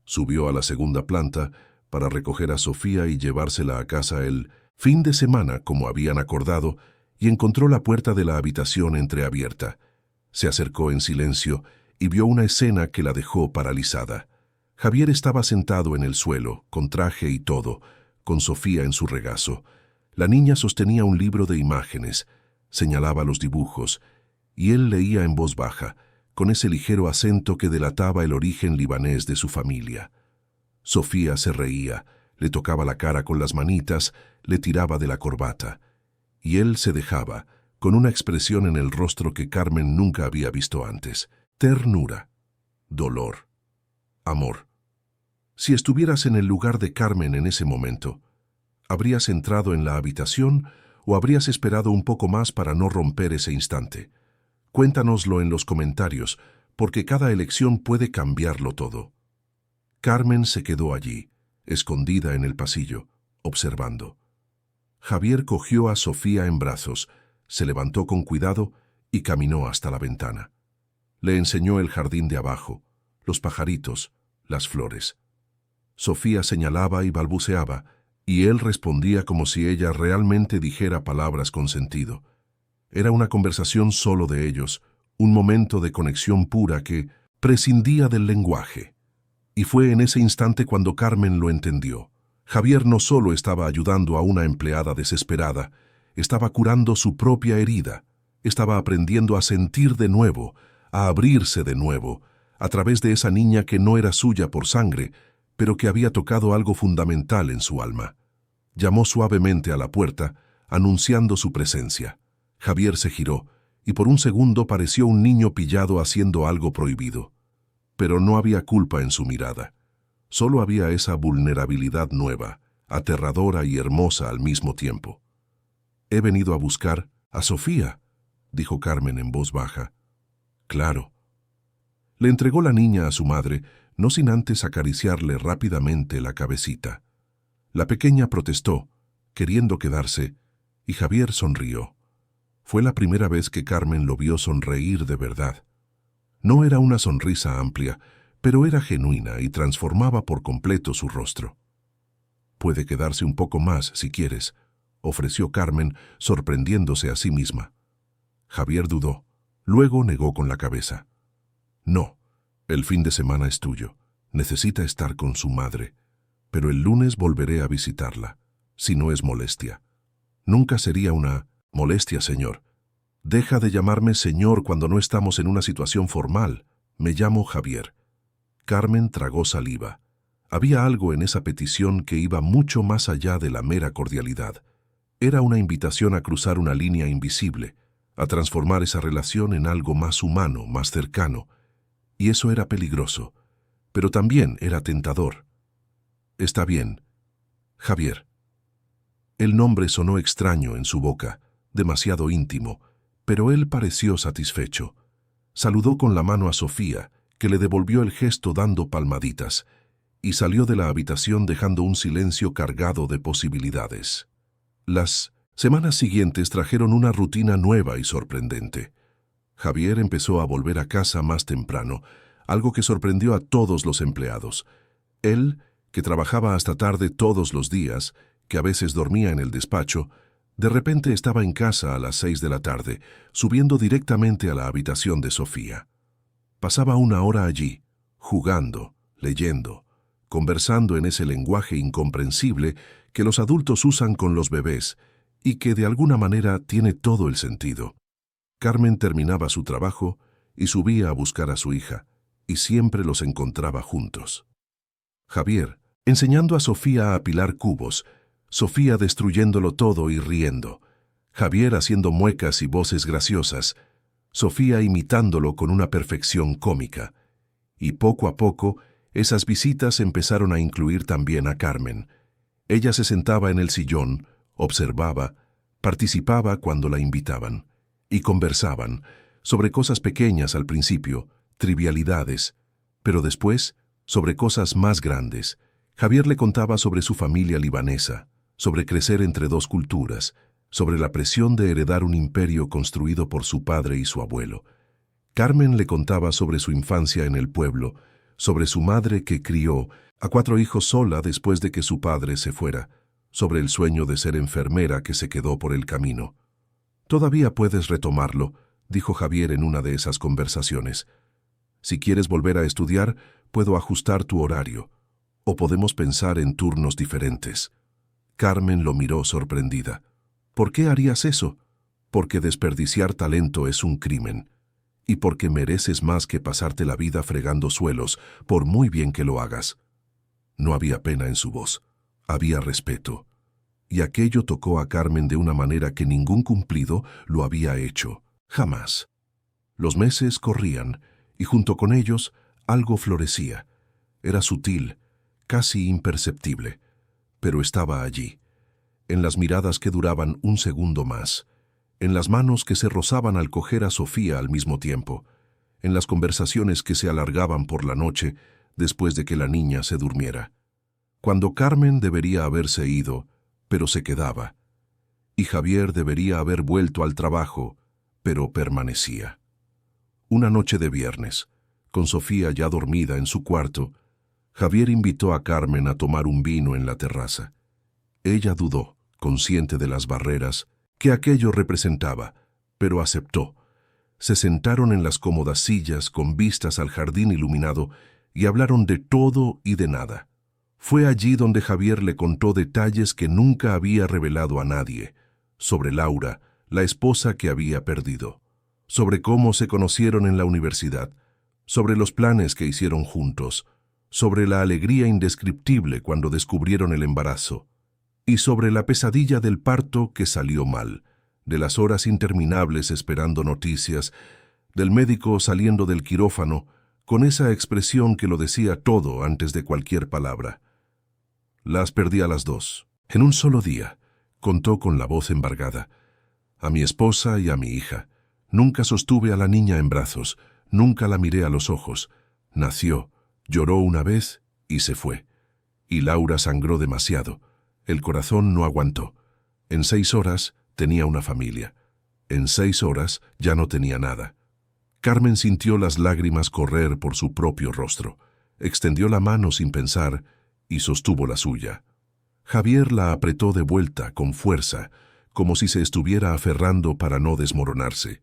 Subió a la segunda planta para recoger a Sofía y llevársela a casa el fin de semana, como habían acordado, y encontró la puerta de la habitación entreabierta. Se acercó en silencio y vio una escena que la dejó paralizada. Javier estaba sentado en el suelo, con traje y todo, con Sofía en su regazo. La niña sostenía un libro de imágenes, señalaba los dibujos, y él leía en voz baja, con ese ligero acento que delataba el origen libanés de su familia. Sofía se reía, le tocaba la cara con las manitas, le tiraba de la corbata. Y él se dejaba, con una expresión en el rostro que Carmen nunca había visto antes. Ternura, dolor, amor. Si estuvieras en el lugar de Carmen en ese momento, ¿habrías entrado en la habitación o habrías esperado un poco más para no romper ese instante? Cuéntanoslo en los comentarios, porque cada elección puede cambiarlo todo. Carmen se quedó allí, escondida en el pasillo, observando. Javier cogió a Sofía en brazos, se levantó con cuidado y caminó hasta la ventana. Le enseñó el jardín de abajo, los pajaritos, las flores. Sofía señalaba y balbuceaba, y él respondía como si ella realmente dijera palabras con sentido. Era una conversación solo de ellos, un momento de conexión pura que prescindía del lenguaje. Y fue en ese instante cuando Carmen lo entendió. Javier no solo estaba ayudando a una empleada desesperada, estaba curando su propia herida, estaba aprendiendo a sentir de nuevo, a abrirse de nuevo, a través de esa niña que no era suya por sangre, pero que había tocado algo fundamental en su alma. Llamó suavemente a la puerta, anunciando su presencia. Javier se giró, y por un segundo pareció un niño pillado haciendo algo prohibido. Pero no había culpa en su mirada. Solo había esa vulnerabilidad nueva, aterradora y hermosa al mismo tiempo. «He venido a buscar a Sofía», dijo Carmen en voz baja. «Claro». Le entregó la niña a su madre, no sin antes acariciarle rápidamente la cabecita. La pequeña protestó, queriendo quedarse, y Javier sonrió. Fue la primera vez que Carmen lo vio sonreír de verdad. No era una sonrisa amplia, pero era genuina y transformaba por completo su rostro. «Puede quedarse un poco más, si quieres», ofreció Carmen, sorprendiéndose a sí misma. Javier dudó, luego negó con la cabeza. «No, el fin de semana es tuyo. Necesita estar con su madre. Pero el lunes volveré a visitarla, si no es molestia». «Nunca sería una molestia, señor. Deja de llamarme señor cuando no estamos en una situación formal. Me llamo Javier». Carmen tragó saliva. Había algo en esa petición que iba mucho más allá de la mera cordialidad. Era una invitación a cruzar una línea invisible, a transformar esa relación en algo más humano, más cercano. Y eso era peligroso, pero también era tentador. «Está bien, Javier». El nombre sonó extraño en su boca, demasiado íntimo, pero él pareció satisfecho. Saludó con la mano a Sofía, que le devolvió el gesto dando palmaditas, y salió de la habitación dejando un silencio cargado de posibilidades. Las semanas siguientes trajeron una rutina nueva y sorprendente. Javier empezó a volver a casa más temprano, algo que sorprendió a todos los empleados. Él, que trabajaba hasta tarde todos los días, que a veces dormía en el despacho, de repente estaba en casa a las 6 de la tarde, subiendo directamente a la habitación de Sofía. Pasaba una hora allí, jugando, leyendo, conversando en ese lenguaje incomprensible que los adultos usan con los bebés y que de alguna manera tiene todo el sentido. Carmen terminaba su trabajo y subía a buscar a su hija, y siempre los encontraba juntos. Javier, enseñando a Sofía a apilar cubos, Sofía destruyéndolo todo y riendo, Javier haciendo muecas y voces graciosas, Sofía imitándolo con una perfección cómica. Y poco a poco, esas visitas empezaron a incluir también a Carmen. Ella se sentaba en el sillón, observaba, participaba cuando la invitaban. Y conversaban, sobre cosas pequeñas al principio, trivialidades, pero después, sobre cosas más grandes. Javier le contaba sobre su familia libanesa, sobre crecer entre dos culturas, sobre la presión de heredar un imperio construido por su padre y su abuelo. Carmen le contaba sobre su infancia en el pueblo, sobre su madre que crió a 4 hijos sola después de que su padre se fuera, sobre el sueño de ser enfermera que se quedó por el camino. «Todavía puedes retomarlo», dijo Javier en una de esas conversaciones. «Si quieres volver a estudiar, puedo ajustar tu horario, o podemos pensar en turnos diferentes». Carmen lo miró sorprendida. «¿Por qué harías eso?» «Porque desperdiciar talento es un crimen. Y porque mereces más que pasarte la vida fregando suelos, por muy bien que lo hagas». No había pena en su voz, había respeto. Y aquello tocó a Carmen de una manera que ningún cumplido lo había hecho, jamás. Los meses corrían, y junto con ellos algo florecía. Era sutil, casi imperceptible, pero estaba allí, en las miradas que duraban un segundo más, en las manos que se rozaban al coger a Sofía al mismo tiempo, en las conversaciones que se alargaban por la noche después de que la niña se durmiera. Cuando Carmen debería haberse ido, pero se quedaba, y Javier debería haber vuelto al trabajo, pero permanecía. Una noche de viernes, con Sofía ya dormida en su cuarto, Javier invitó a Carmen a tomar un vino en la terraza. Ella dudó, consciente de las barreras que aquello representaba, pero aceptó. Se sentaron en las cómodas sillas con vistas al jardín iluminado y hablaron de todo y de nada. Fue allí donde Javier le contó detalles que nunca había revelado a nadie, sobre Laura, la esposa que había perdido, sobre cómo se conocieron en la universidad, sobre los planes que hicieron juntos, sobre la alegría indescriptible cuando descubrieron el embarazo, y sobre la pesadilla del parto que salió mal, de las horas interminables esperando noticias, del médico saliendo del quirófano, con esa expresión que lo decía todo antes de cualquier palabra. «Las perdí a las 2, en un solo día», contó con la voz embargada. «A mi esposa y a mi hija. Nunca sostuve a la niña en brazos, nunca la miré a los ojos. Nació, lloró una vez y se fue. Y Laura sangró demasiado. El corazón no aguantó. En 6 horas tenía una familia. En 6 horas ya no tenía nada». Carmen sintió las lágrimas correr por su propio rostro. Extendió la mano sin pensar y sostuvo la suya. Javier la apretó de vuelta con fuerza, como si se estuviera aferrando para no desmoronarse.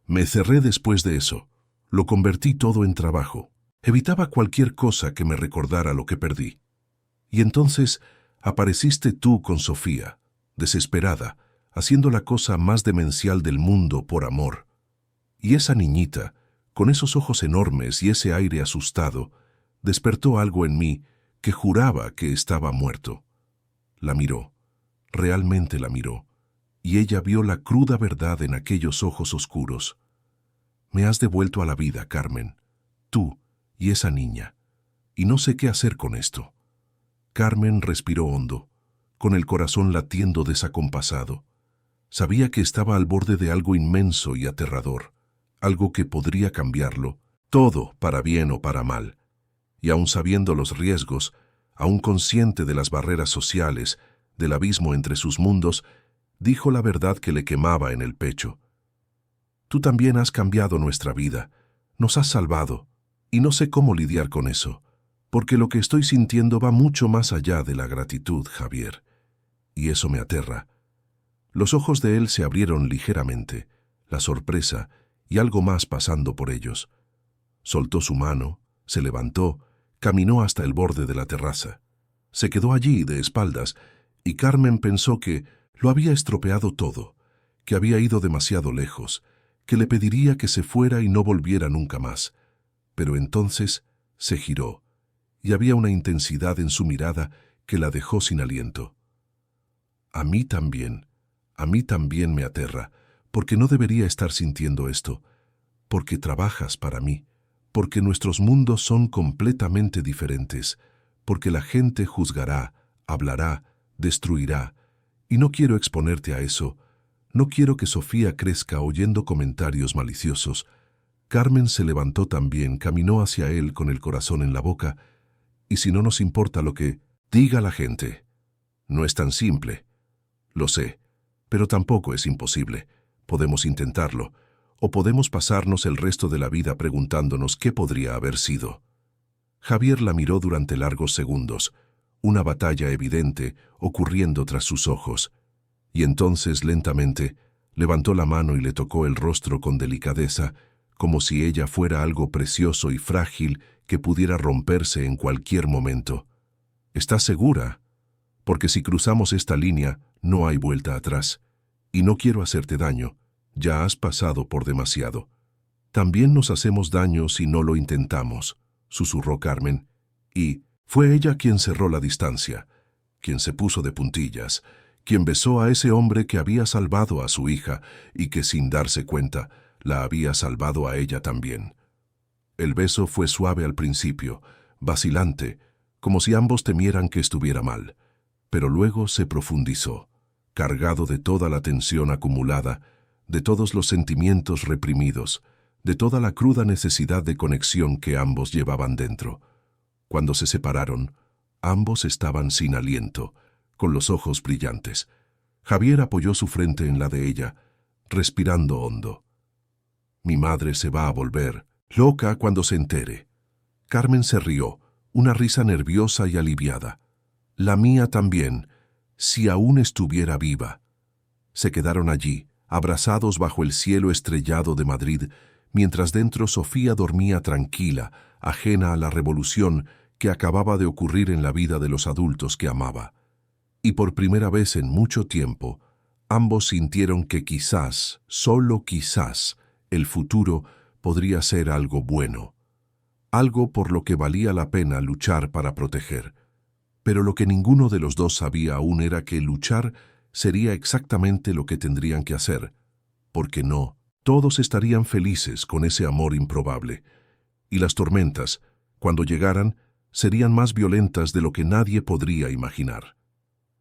«Me cerré después de eso. Lo convertí todo en trabajo. Evitaba cualquier cosa que me recordara lo que perdí. Y entonces apareciste tú con Sofía, desesperada, haciendo la cosa más demencial del mundo por amor. Y esa niñita, con esos ojos enormes y ese aire asustado, despertó algo en mí que juraba que estaba muerto». La miró, realmente la miró, y ella vio la cruda verdad en aquellos ojos oscuros. «Me has devuelto a la vida, Carmen, tú y esa niña, y no sé qué hacer con esto». Carmen respiró hondo, con el corazón latiendo desacompasado. Sabía que estaba al borde de algo inmenso y aterrador, algo que podría cambiarlo, todo para bien o para mal. Y aun sabiendo los riesgos, aun consciente de las barreras sociales, del abismo entre sus mundos, dijo la verdad que le quemaba en el pecho. «Tú también has cambiado nuestra vida, nos has salvado, y no sé cómo lidiar con eso, porque lo que estoy sintiendo va mucho más allá de la gratitud, Javier, y eso me aterra». Los ojos de él se abrieron ligeramente, la sorpresa y algo más pasando por ellos. Soltó su mano, se levantó, caminó hasta el borde de la terraza. Se quedó allí de espaldas, y Carmen pensó que lo había estropeado todo, que había ido demasiado lejos, que le pediría que se fuera y no volviera nunca más. Pero entonces se giró, y había una intensidad en su mirada que la dejó sin aliento. A mí también me aterra, porque no debería estar sintiendo esto, porque trabajas para mí, porque nuestros mundos son completamente diferentes, porque la gente juzgará, hablará, destruirá, y no quiero exponerte a eso. No quiero que Sofía crezca oyendo comentarios maliciosos. Carmen se levantó también, caminó hacia él con el corazón en la boca, y si no nos importa lo que diga la gente, no es tan simple. Lo sé, pero tampoco es imposible. Podemos intentarlo, o podemos pasarnos el resto de la vida preguntándonos qué podría haber sido. Javier la miró durante largos segundos, una batalla evidente ocurriendo tras sus ojos, y entonces lentamente levantó la mano y le tocó el rostro con delicadeza, como si ella fuera algo precioso y frágil que pudiera romperse en cualquier momento. ¿Estás segura? Porque si cruzamos esta línea, no hay vuelta atrás. Y no quiero hacerte daño. Ya has pasado por demasiado. También nos hacemos daño si no lo intentamos, susurró Carmen. Y fue ella quien cerró la distancia, quien se puso de puntillas, quien besó a ese hombre que había salvado a su hija y que sin darse cuenta la había salvado a ella también. El beso fue suave al principio, vacilante, como si ambos temieran que estuviera mal, pero luego se profundizó, cargado de toda la tensión acumulada, de todos los sentimientos reprimidos, de toda la cruda necesidad de conexión que ambos llevaban dentro. Cuando se separaron, ambos estaban sin aliento, con los ojos brillantes. Javier apoyó su frente en la de ella, respirando hondo. Mi madre se va a volver loca cuando se entere. Carmen se rió, una risa nerviosa y aliviada. La mía también, si aún estuviera viva. Se quedaron allí, abrazados bajo el cielo estrellado de Madrid, mientras dentro Sofía dormía tranquila, ajena a la revolución que acababa de ocurrir en la vida de los adultos que amaba. Y por primera vez en mucho tiempo, ambos sintieron que quizás, solo quizás, el futuro podría ser algo bueno, algo por lo que valía la pena luchar para proteger. Pero lo que ninguno de los dos sabía aún era que luchar sería exactamente lo que tendrían que hacer, porque no, todos estarían felices con ese amor improbable, y las tormentas, cuando llegaran, serían más violentas de lo que nadie podría imaginar.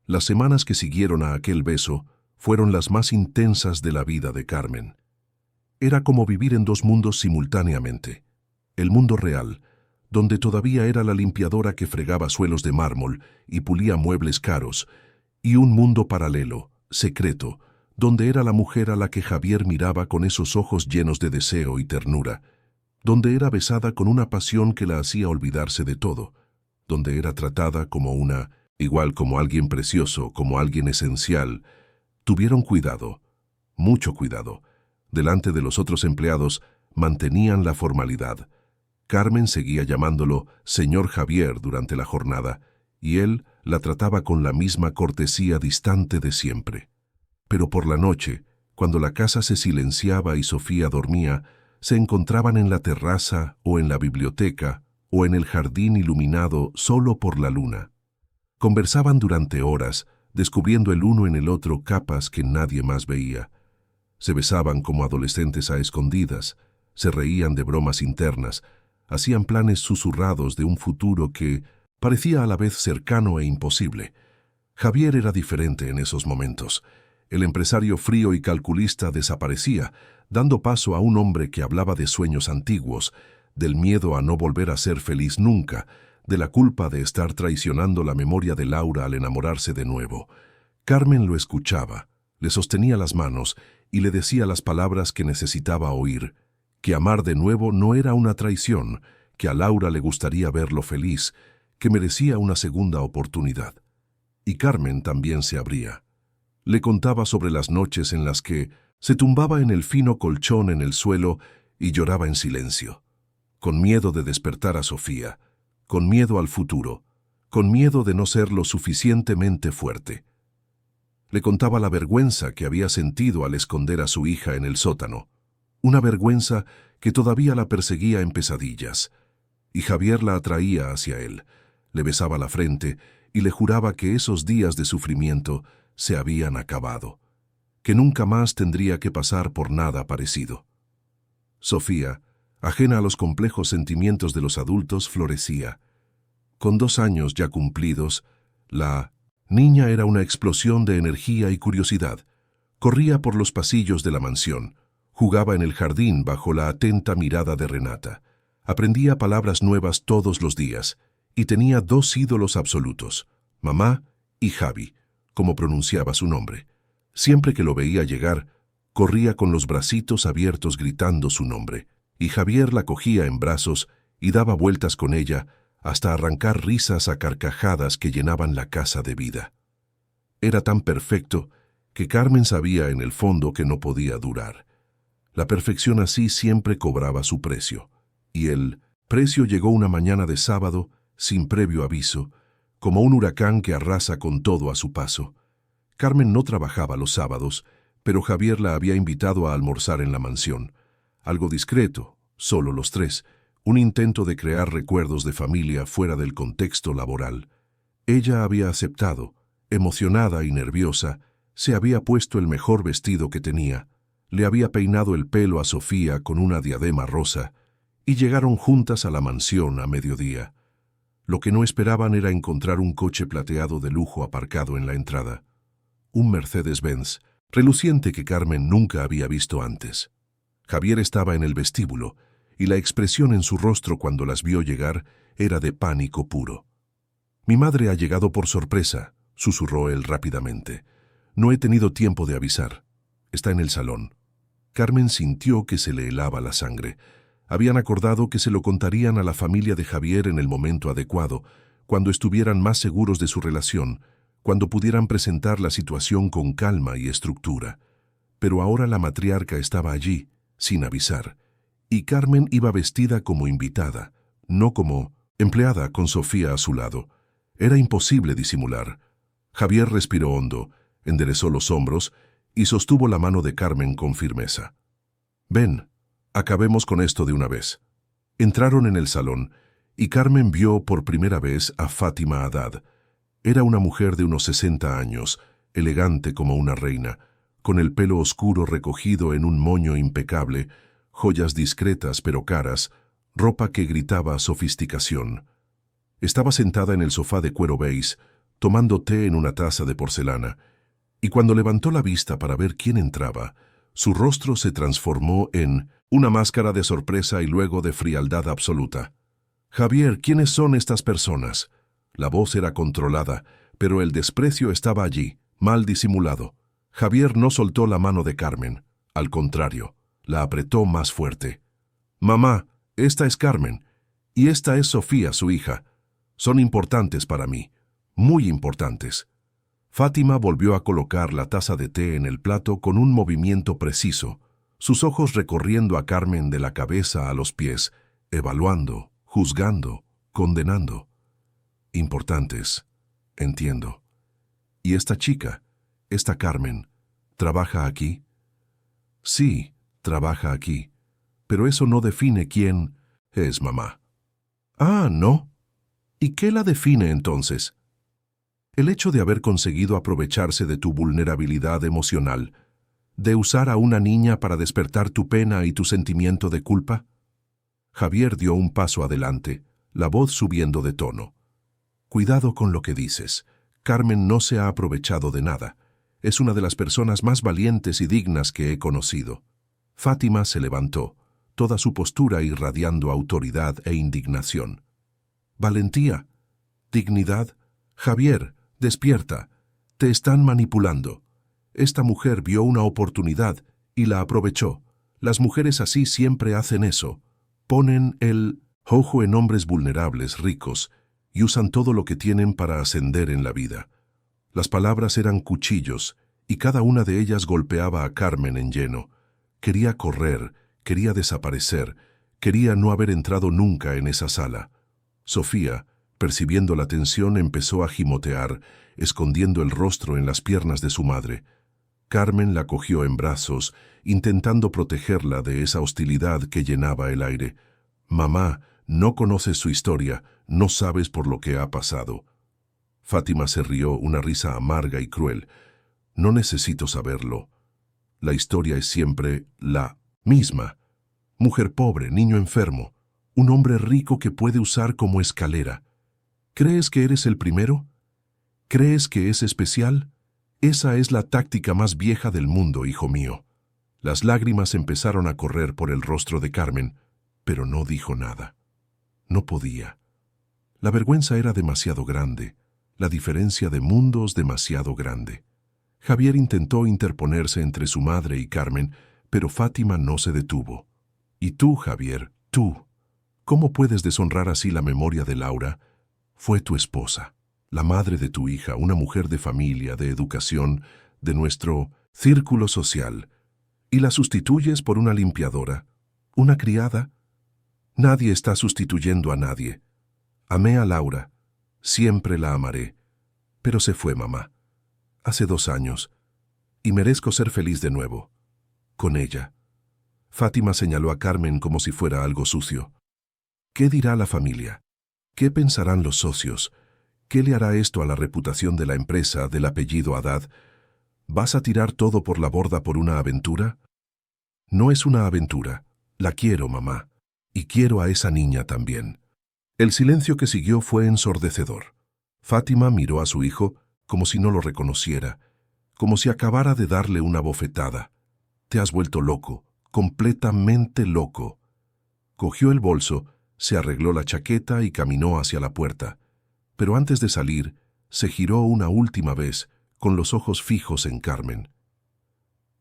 Las semanas que siguieron a aquel beso fueron las más intensas de la vida de Carmen. Era como vivir en dos mundos simultáneamente. El mundo real, donde todavía era la limpiadora que fregaba suelos de mármol y pulía muebles caros, y un mundo paralelo, secreto, donde era la mujer a la que Javier miraba con esos ojos llenos de deseo y ternura, donde era besada con una pasión que la hacía olvidarse de todo, donde era tratada como una, igual como alguien precioso, como alguien esencial. Tuvieron cuidado, mucho cuidado. Delante de los otros empleados mantenían la formalidad. Carmen seguía llamándolo señor Javier durante la jornada, y él la trataba con la misma cortesía distante de siempre. Pero por la noche, cuando la casa se silenciaba y Sofía dormía, se encontraban en la terraza o en la biblioteca o en el jardín iluminado solo por la luna. Conversaban durante horas, descubriendo el uno en el otro capas que nadie más veía. Se besaban como adolescentes a escondidas, se reían de bromas internas, hacían planes susurrados de un futuro que parecía a la vez cercano e imposible. Javier era diferente en esos momentos. El empresario frío y calculista desaparecía, dando paso a un hombre que hablaba de sueños antiguos, del miedo a no volver a ser feliz nunca, de la culpa de estar traicionando la memoria de Laura al enamorarse de nuevo. Carmen lo escuchaba, le sostenía las manos y le decía las palabras que necesitaba oír, que amar de nuevo no era una traición, que a Laura le gustaría verlo feliz, que merecía una segunda oportunidad. Y Carmen también se abría. Le contaba sobre las noches en las que se tumbaba en el fino colchón en el suelo y lloraba en silencio, con miedo de despertar a Sofía, con miedo al futuro, con miedo de no ser lo suficientemente fuerte. Le contaba la vergüenza que había sentido al esconder a su hija en el sótano, una vergüenza que todavía la perseguía en pesadillas, y Javier la atraía hacia él, le besaba la frente y le juraba que esos días de sufrimiento se habían acabado, que nunca más tendría que pasar por nada parecido. Sofía, ajena a los complejos sentimientos de los adultos, florecía. Con 2 años ya cumplidos, la niña era una explosión de energía y curiosidad. Corría por los pasillos de la mansión, jugaba en el jardín bajo la atenta mirada de Renata. Aprendía palabras nuevas todos los días y tenía 2 ídolos absolutos, mamá y Javi, como pronunciaba su nombre. Siempre que lo veía llegar, corría con los bracitos abiertos gritando su nombre, y Javier la cogía en brazos y daba vueltas con ella hasta arrancar risas a carcajadas que llenaban la casa de vida. Era tan perfecto que Carmen sabía en el fondo que no podía durar. La perfección así siempre cobraba su precio, y el precio llegó una mañana de sábado, sin previo aviso, como un huracán que arrasa con todo a su paso. Carmen no trabajaba los sábados, pero Javier la había invitado a almorzar en la mansión. Algo discreto, solo los 3, un intento de crear recuerdos de familia fuera del contexto laboral. Ella había aceptado, emocionada y nerviosa, se había puesto el mejor vestido que tenía, le había peinado el pelo a Sofía con una diadema rosa, y llegaron juntas a la mansión a mediodía. Lo que no esperaban era encontrar un coche plateado de lujo aparcado en la entrada. Un Mercedes-Benz, reluciente que Carmen nunca había visto antes. Javier estaba en el vestíbulo, y la expresión en su rostro cuando las vio llegar era de pánico puro. «Mi madre ha llegado por sorpresa», susurró él rápidamente. «No he tenido tiempo de avisar. Está en el salón». Carmen sintió que se le helaba la sangre. Habían acordado que se lo contarían a la familia de Javier en el momento adecuado, cuando estuvieran más seguros de su relación, cuando pudieran presentar la situación con calma y estructura. Pero ahora la matriarca estaba allí, sin avisar, y Carmen iba vestida como invitada, no como empleada con Sofía a su lado. Era imposible disimular. Javier respiró hondo, enderezó los hombros y sostuvo la mano de Carmen con firmeza. «Ven, acabemos con esto de una vez». Entraron en el salón y Carmen vio por primera vez a Fátima Haddad. Era una mujer de unos 60 años, elegante como una reina, con el pelo oscuro recogido en un moño impecable, joyas discretas pero caras, ropa que gritaba sofisticación. Estaba sentada en el sofá de cuero beige, tomando té en una taza de porcelana, y cuando levantó la vista para ver quién entraba, su rostro se transformó en una máscara de sorpresa y luego de frialdad absoluta. «Javier, ¿quiénes son estas personas?». La voz era controlada, pero el desprecio estaba allí, mal disimulado. Javier no soltó la mano de Carmen, al contrario, la apretó más fuerte. «Mamá, esta es Carmen, y esta es Sofía, su hija. Son importantes para mí, muy importantes». Fátima volvió a colocar la taza de té en el plato con un movimiento preciso, sus ojos recorriendo a Carmen de la cabeza a los pies, evaluando, juzgando, condenando. «Importantes, entiendo. ¿Y esta chica, esta Carmen, trabaja aquí?» «Sí, trabaja aquí, pero eso no define quién es mamá». «Ah, ¿no? ¿Y qué la define entonces?» «El hecho de haber conseguido aprovecharse de tu vulnerabilidad emocional, de usar a una niña para despertar tu pena y tu sentimiento de culpa». Javier dio un paso adelante, la voz subiendo de tono. «Cuidado con lo que dices. Carmen no se ha aprovechado de nada. Es una de las personas más valientes y dignas que he conocido». Fátima se levantó, toda su postura irradiando autoridad e indignación. «Valentía, dignidad. Javier, despierta. Te están manipulando. Esta mujer vio una oportunidad y la aprovechó. Las mujeres así siempre hacen eso. Ponen el ojo en hombres vulnerables, ricos, y usan todo lo que tienen para ascender en la vida». Las palabras eran cuchillos, y cada una de ellas golpeaba a Carmen en lleno. Quería correr, quería desaparecer, quería no haber entrado nunca en esa sala. Sofía, percibiendo la tensión, empezó a gimotear, escondiendo el rostro en las piernas de su madre. Carmen la cogió en brazos, intentando protegerla de esa hostilidad que llenaba el aire. «Mamá, no conoces su historia, no sabes por lo que ha pasado». Fátima se rió, una risa amarga y cruel. «No necesito saberlo. La historia es siempre la misma. Mujer pobre, niño enfermo, un hombre rico que puede usar como escalera. ¿Crees que eres el primero? ¿Crees que es especial? Esa es la táctica más vieja del mundo, hijo mío. Las lágrimas empezaron a correr por el rostro de Carmen, pero no dijo nada. No podía. La vergüenza era demasiado grande, la diferencia de mundos demasiado grande. Javier intentó interponerse entre su madre y Carmen, pero Fátima no se detuvo. Y tú, Javier, tú, ¿cómo puedes deshonrar así la memoria de Laura? Fue tu esposa, la madre de tu hija, una mujer de familia, de educación, de nuestro círculo social, y la sustituyes por una limpiadora, una criada. Nadie está sustituyendo a nadie. Amé a Laura, siempre la amaré, pero se fue mamá, hace 2 años, y merezco ser feliz de nuevo, con ella. Fátima señaló a Carmen como si fuera algo sucio. ¿Qué dirá la familia? ¿Qué pensarán los socios? ¿Qué le hará esto a la reputación de la empresa, del apellido Haddad? ¿Vas a tirar todo por la borda por una aventura? No es una aventura. La quiero, mamá. Y quiero a esa niña también. El silencio que siguió fue ensordecedor. Fátima miró a su hijo como si no lo reconociera, como si acabara de darle una bofetada. Te has vuelto loco, completamente loco. Cogió el bolso, se arregló la chaqueta y caminó hacia la puerta. Pero antes de salir, se giró una última vez, con los ojos fijos en Carmen.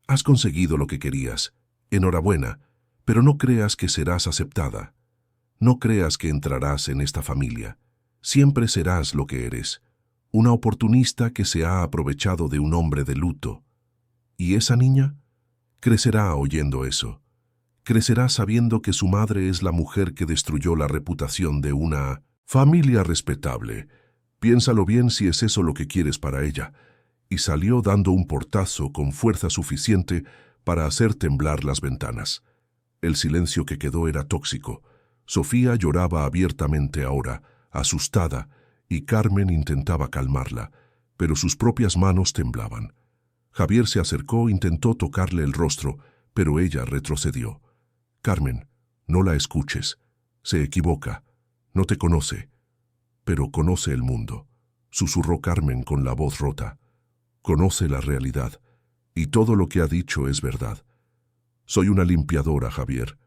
Has conseguido lo que querías. Enhorabuena, pero no creas que serás aceptada. No creas que entrarás en esta familia. Siempre serás lo que eres, una oportunista que se ha aprovechado de un hombre de luto. ¿Y esa niña? Crecerá oyendo eso. Crecerá sabiendo que su madre es la mujer que destruyó la reputación de una familia respetable. Piénsalo bien si es eso lo que quieres para ella. Y salió dando un portazo con fuerza suficiente para hacer temblar las ventanas. El silencio que quedó era tóxico. Sofía lloraba abiertamente ahora, asustada, y Carmen intentaba calmarla, pero sus propias manos temblaban. Javier se acercó, intentó tocarle el rostro, pero ella retrocedió. Carmen, no la escuches. Se equivoca. No te conoce. Pero conoce el mundo, susurró Carmen con la voz rota. Conoce la realidad, y todo lo que ha dicho es verdad. Soy una limpiadora, Javier.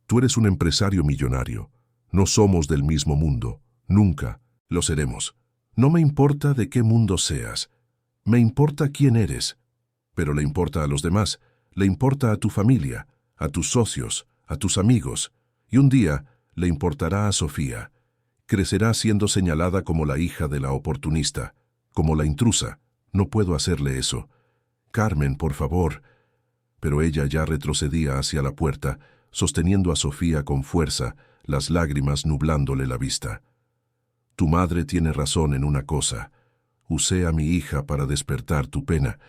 Tú eres un empresario millonario. No somos del mismo mundo. Nunca lo seremos. No me importa de qué mundo seas. Me importa quién eres. Pero le importa a los demás. Le importa a tu familia, a tus socios, a tus amigos. Y un día le importará a Sofía. Crecerá siendo señalada como la hija de la oportunista, como la intrusa. No puedo hacerle eso. Carmen, por favor. Pero ella ya retrocedía hacia la puerta, sosteniendo a Sofía con fuerza, las lágrimas nublándole la vista. Tu madre tiene razón en una cosa. Usé a mi hija para despertar tu pena.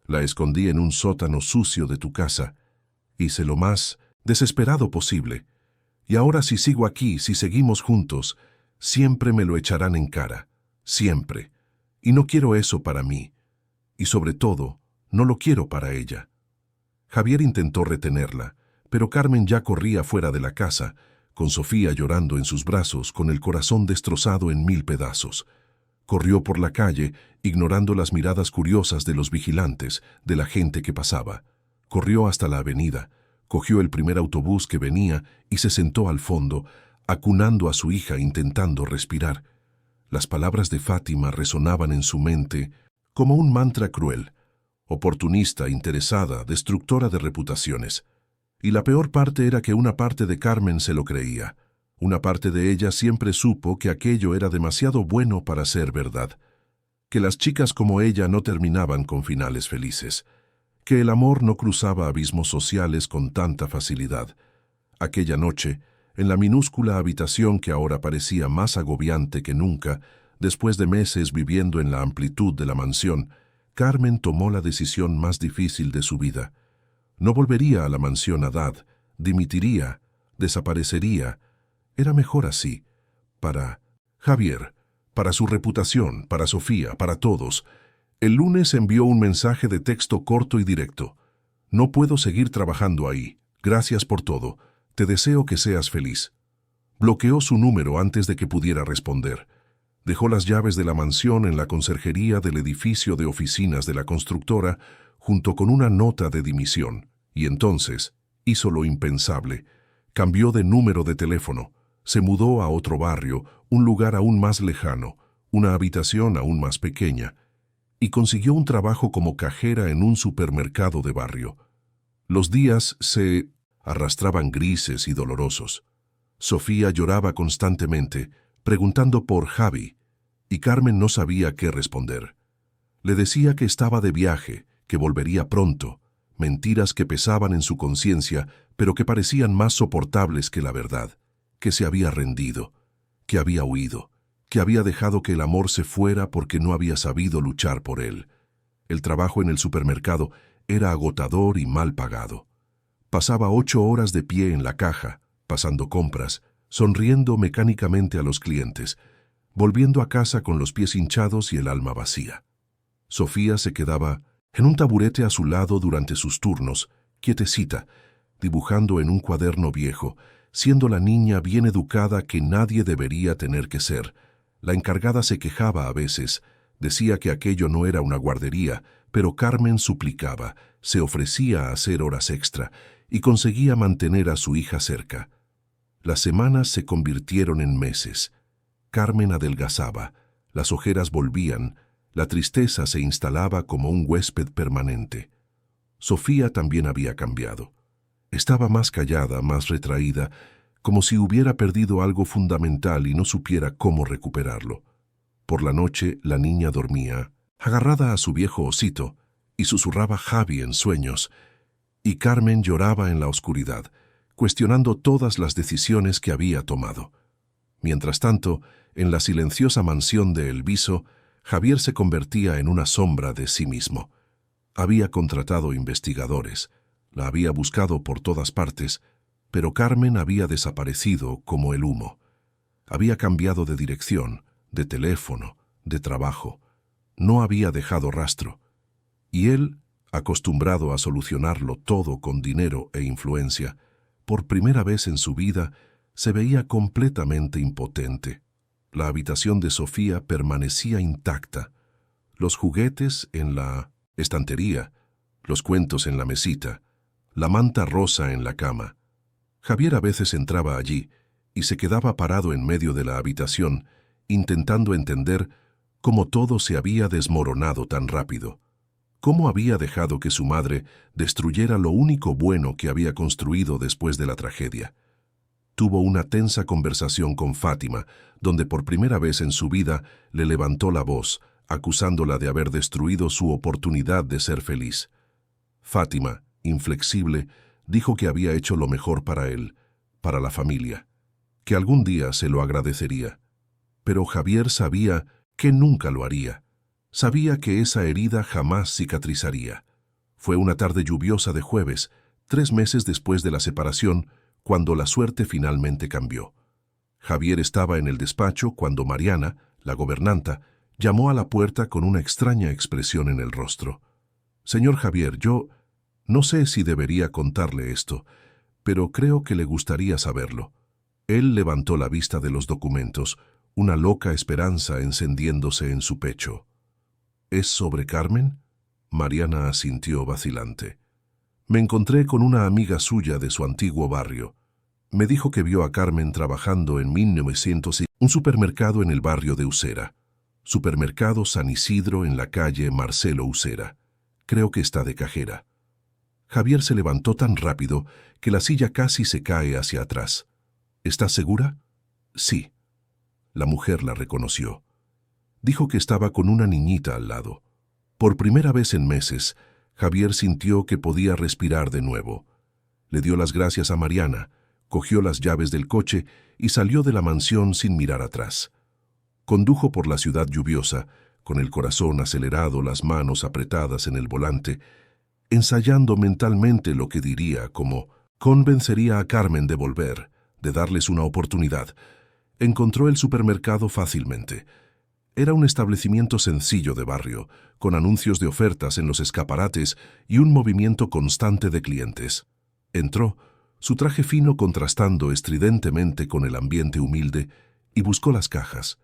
La escondí en un sótano sucio de tu casa. Hice lo más desesperado posible. Y ahora si sigo aquí, si seguimos juntos, siempre me lo echarán en cara. Siempre. Y no quiero eso para mí. Y sobre todo, no lo quiero para ella. Javier intentó retenerla, pero Carmen ya corría fuera de la casa, con Sofía llorando en sus brazos, con el corazón destrozado en 1000 pedazos. Corrió por la calle, ignorando las miradas curiosas de los vigilantes, de la gente que pasaba. Corrió hasta la avenida, cogió el primer autobús que venía y se sentó al fondo, acunando a su hija intentando respirar. Las palabras de Fátima resonaban en su mente como un mantra cruel. Oportunista, interesada, destructora de reputaciones. Y la peor parte era que una parte de Carmen se lo creía. Una parte de ella siempre supo que aquello era demasiado bueno para ser verdad. Que las chicas como ella no terminaban con finales felices. Que el amor no cruzaba abismos sociales con tanta facilidad. Aquella noche, en la minúscula habitación que ahora parecía más agobiante que nunca, después de meses viviendo en la amplitud de la mansión, Carmen tomó la decisión más difícil de su vida. No volvería a la mansión Haddad, dimitiría, desaparecería. Era mejor así. Para Javier, para su reputación, para Sofía, para todos. El lunes envió un mensaje de texto corto y directo. No puedo seguir trabajando ahí. Gracias por todo. Te deseo que seas feliz. Bloqueó su número antes de que pudiera responder. Dejó las llaves de la mansión en la conserjería del edificio de oficinas de la constructora junto con una nota de dimisión. Y entonces hizo lo impensable. Cambió de número de teléfono. Se mudó a otro barrio, un lugar aún más lejano, una habitación aún más pequeña, y consiguió un trabajo como cajera en un supermercado de barrio. Los días se arrastraban grises y dolorosos. Sofía lloraba constantemente, preguntando por Javi, y Carmen no sabía qué responder. Le decía que estaba de viaje, que volvería pronto, mentiras que pesaban en su conciencia, pero que parecían más soportables que la verdad, que se había rendido, que había huido, que había dejado que el amor se fuera porque no había sabido luchar por él. El trabajo en el supermercado era agotador y mal pagado. Pasaba 8 horas de pie en la caja, pasando compras, sonriendo mecánicamente a los clientes, volviendo a casa con los pies hinchados y el alma vacía. Sofía se quedaba en un taburete a su lado durante sus turnos, quietecita, dibujando en un cuaderno viejo, siendo la niña bien educada que nadie debería tener que ser. La encargada se quejaba a veces, decía que aquello no era una guardería, pero Carmen suplicaba, se ofrecía a hacer horas extra y conseguía mantener a su hija cerca. Las semanas se convirtieron en meses. Carmen adelgazaba, las ojeras volvían, la tristeza se instalaba como un huésped permanente. Sofía también había cambiado. Estaba más callada, más retraída, como si hubiera perdido algo fundamental y no supiera cómo recuperarlo. Por la noche la niña dormía, agarrada a su viejo osito, y susurraba Javi en sueños, y Carmen lloraba en la oscuridad, cuestionando todas las decisiones que había tomado. Mientras tanto, en la silenciosa mansión de El Viso, Javier se convertía en una sombra de sí mismo. Había contratado investigadores, la había buscado por todas partes, pero Carmen había desaparecido como el humo. Había cambiado de dirección, de teléfono, de trabajo. No había dejado rastro. Y él, acostumbrado a solucionarlo todo con dinero e influencia, por primera vez en su vida se veía completamente impotente. La habitación de Sofía permanecía intacta. Los juguetes en la estantería, los cuentos en la mesita, la manta rosa en la cama. Javier a veces entraba allí y se quedaba parado en medio de la habitación, intentando entender cómo todo se había desmoronado tan rápido. ¿Cómo había dejado que su madre destruyera lo único bueno que había construido después de la tragedia? Tuvo una tensa conversación con Fátima, donde por primera vez en su vida le levantó la voz, acusándola de haber destruido su oportunidad de ser feliz. Fátima, inflexible, dijo que había hecho lo mejor para él, para la familia, que algún día se lo agradecería. Pero Javier sabía que nunca lo haría. Sabía que esa herida jamás cicatrizaría. Fue una tarde lluviosa de jueves, 3 meses después de la separación, cuando la suerte finalmente cambió. Javier estaba en el despacho cuando Mariana, la gobernanta, llamó a la puerta con una extraña expresión en el rostro. «Señor Javier, yo no sé si debería contarle esto, pero creo que le gustaría saberlo». Él levantó la vista de los documentos, una loca esperanza encendiéndose en su pecho. «¿Es sobre Carmen?». Mariana asintió vacilante. «Me encontré con una amiga suya de su antiguo barrio. Me dijo que vio a Carmen trabajando en 1900 en un supermercado en el barrio de Usera. Supermercado San Isidro en la calle Marcelo Usera. Creo que está de cajera». Javier se levantó tan rápido que la silla casi se cae hacia atrás. «¿Estás segura?». «Sí». La mujer la reconoció. Dijo que estaba con una niñita al lado. Por primera vez en meses, Javier sintió que podía respirar de nuevo. Le dio las gracias a Mariana, cogió las llaves del coche y salió de la mansión sin mirar atrás. Condujo por la ciudad lluviosa, con el corazón acelerado, las manos apretadas en el volante, ensayando mentalmente lo que diría, como convencería a Carmen de volver, de darles una oportunidad. Encontró el supermercado fácilmente. Era un establecimiento sencillo de barrio, con anuncios de ofertas en los escaparates y un movimiento constante de clientes. Entró, su traje fino contrastando estridentemente con el ambiente humilde, y buscó las cajas.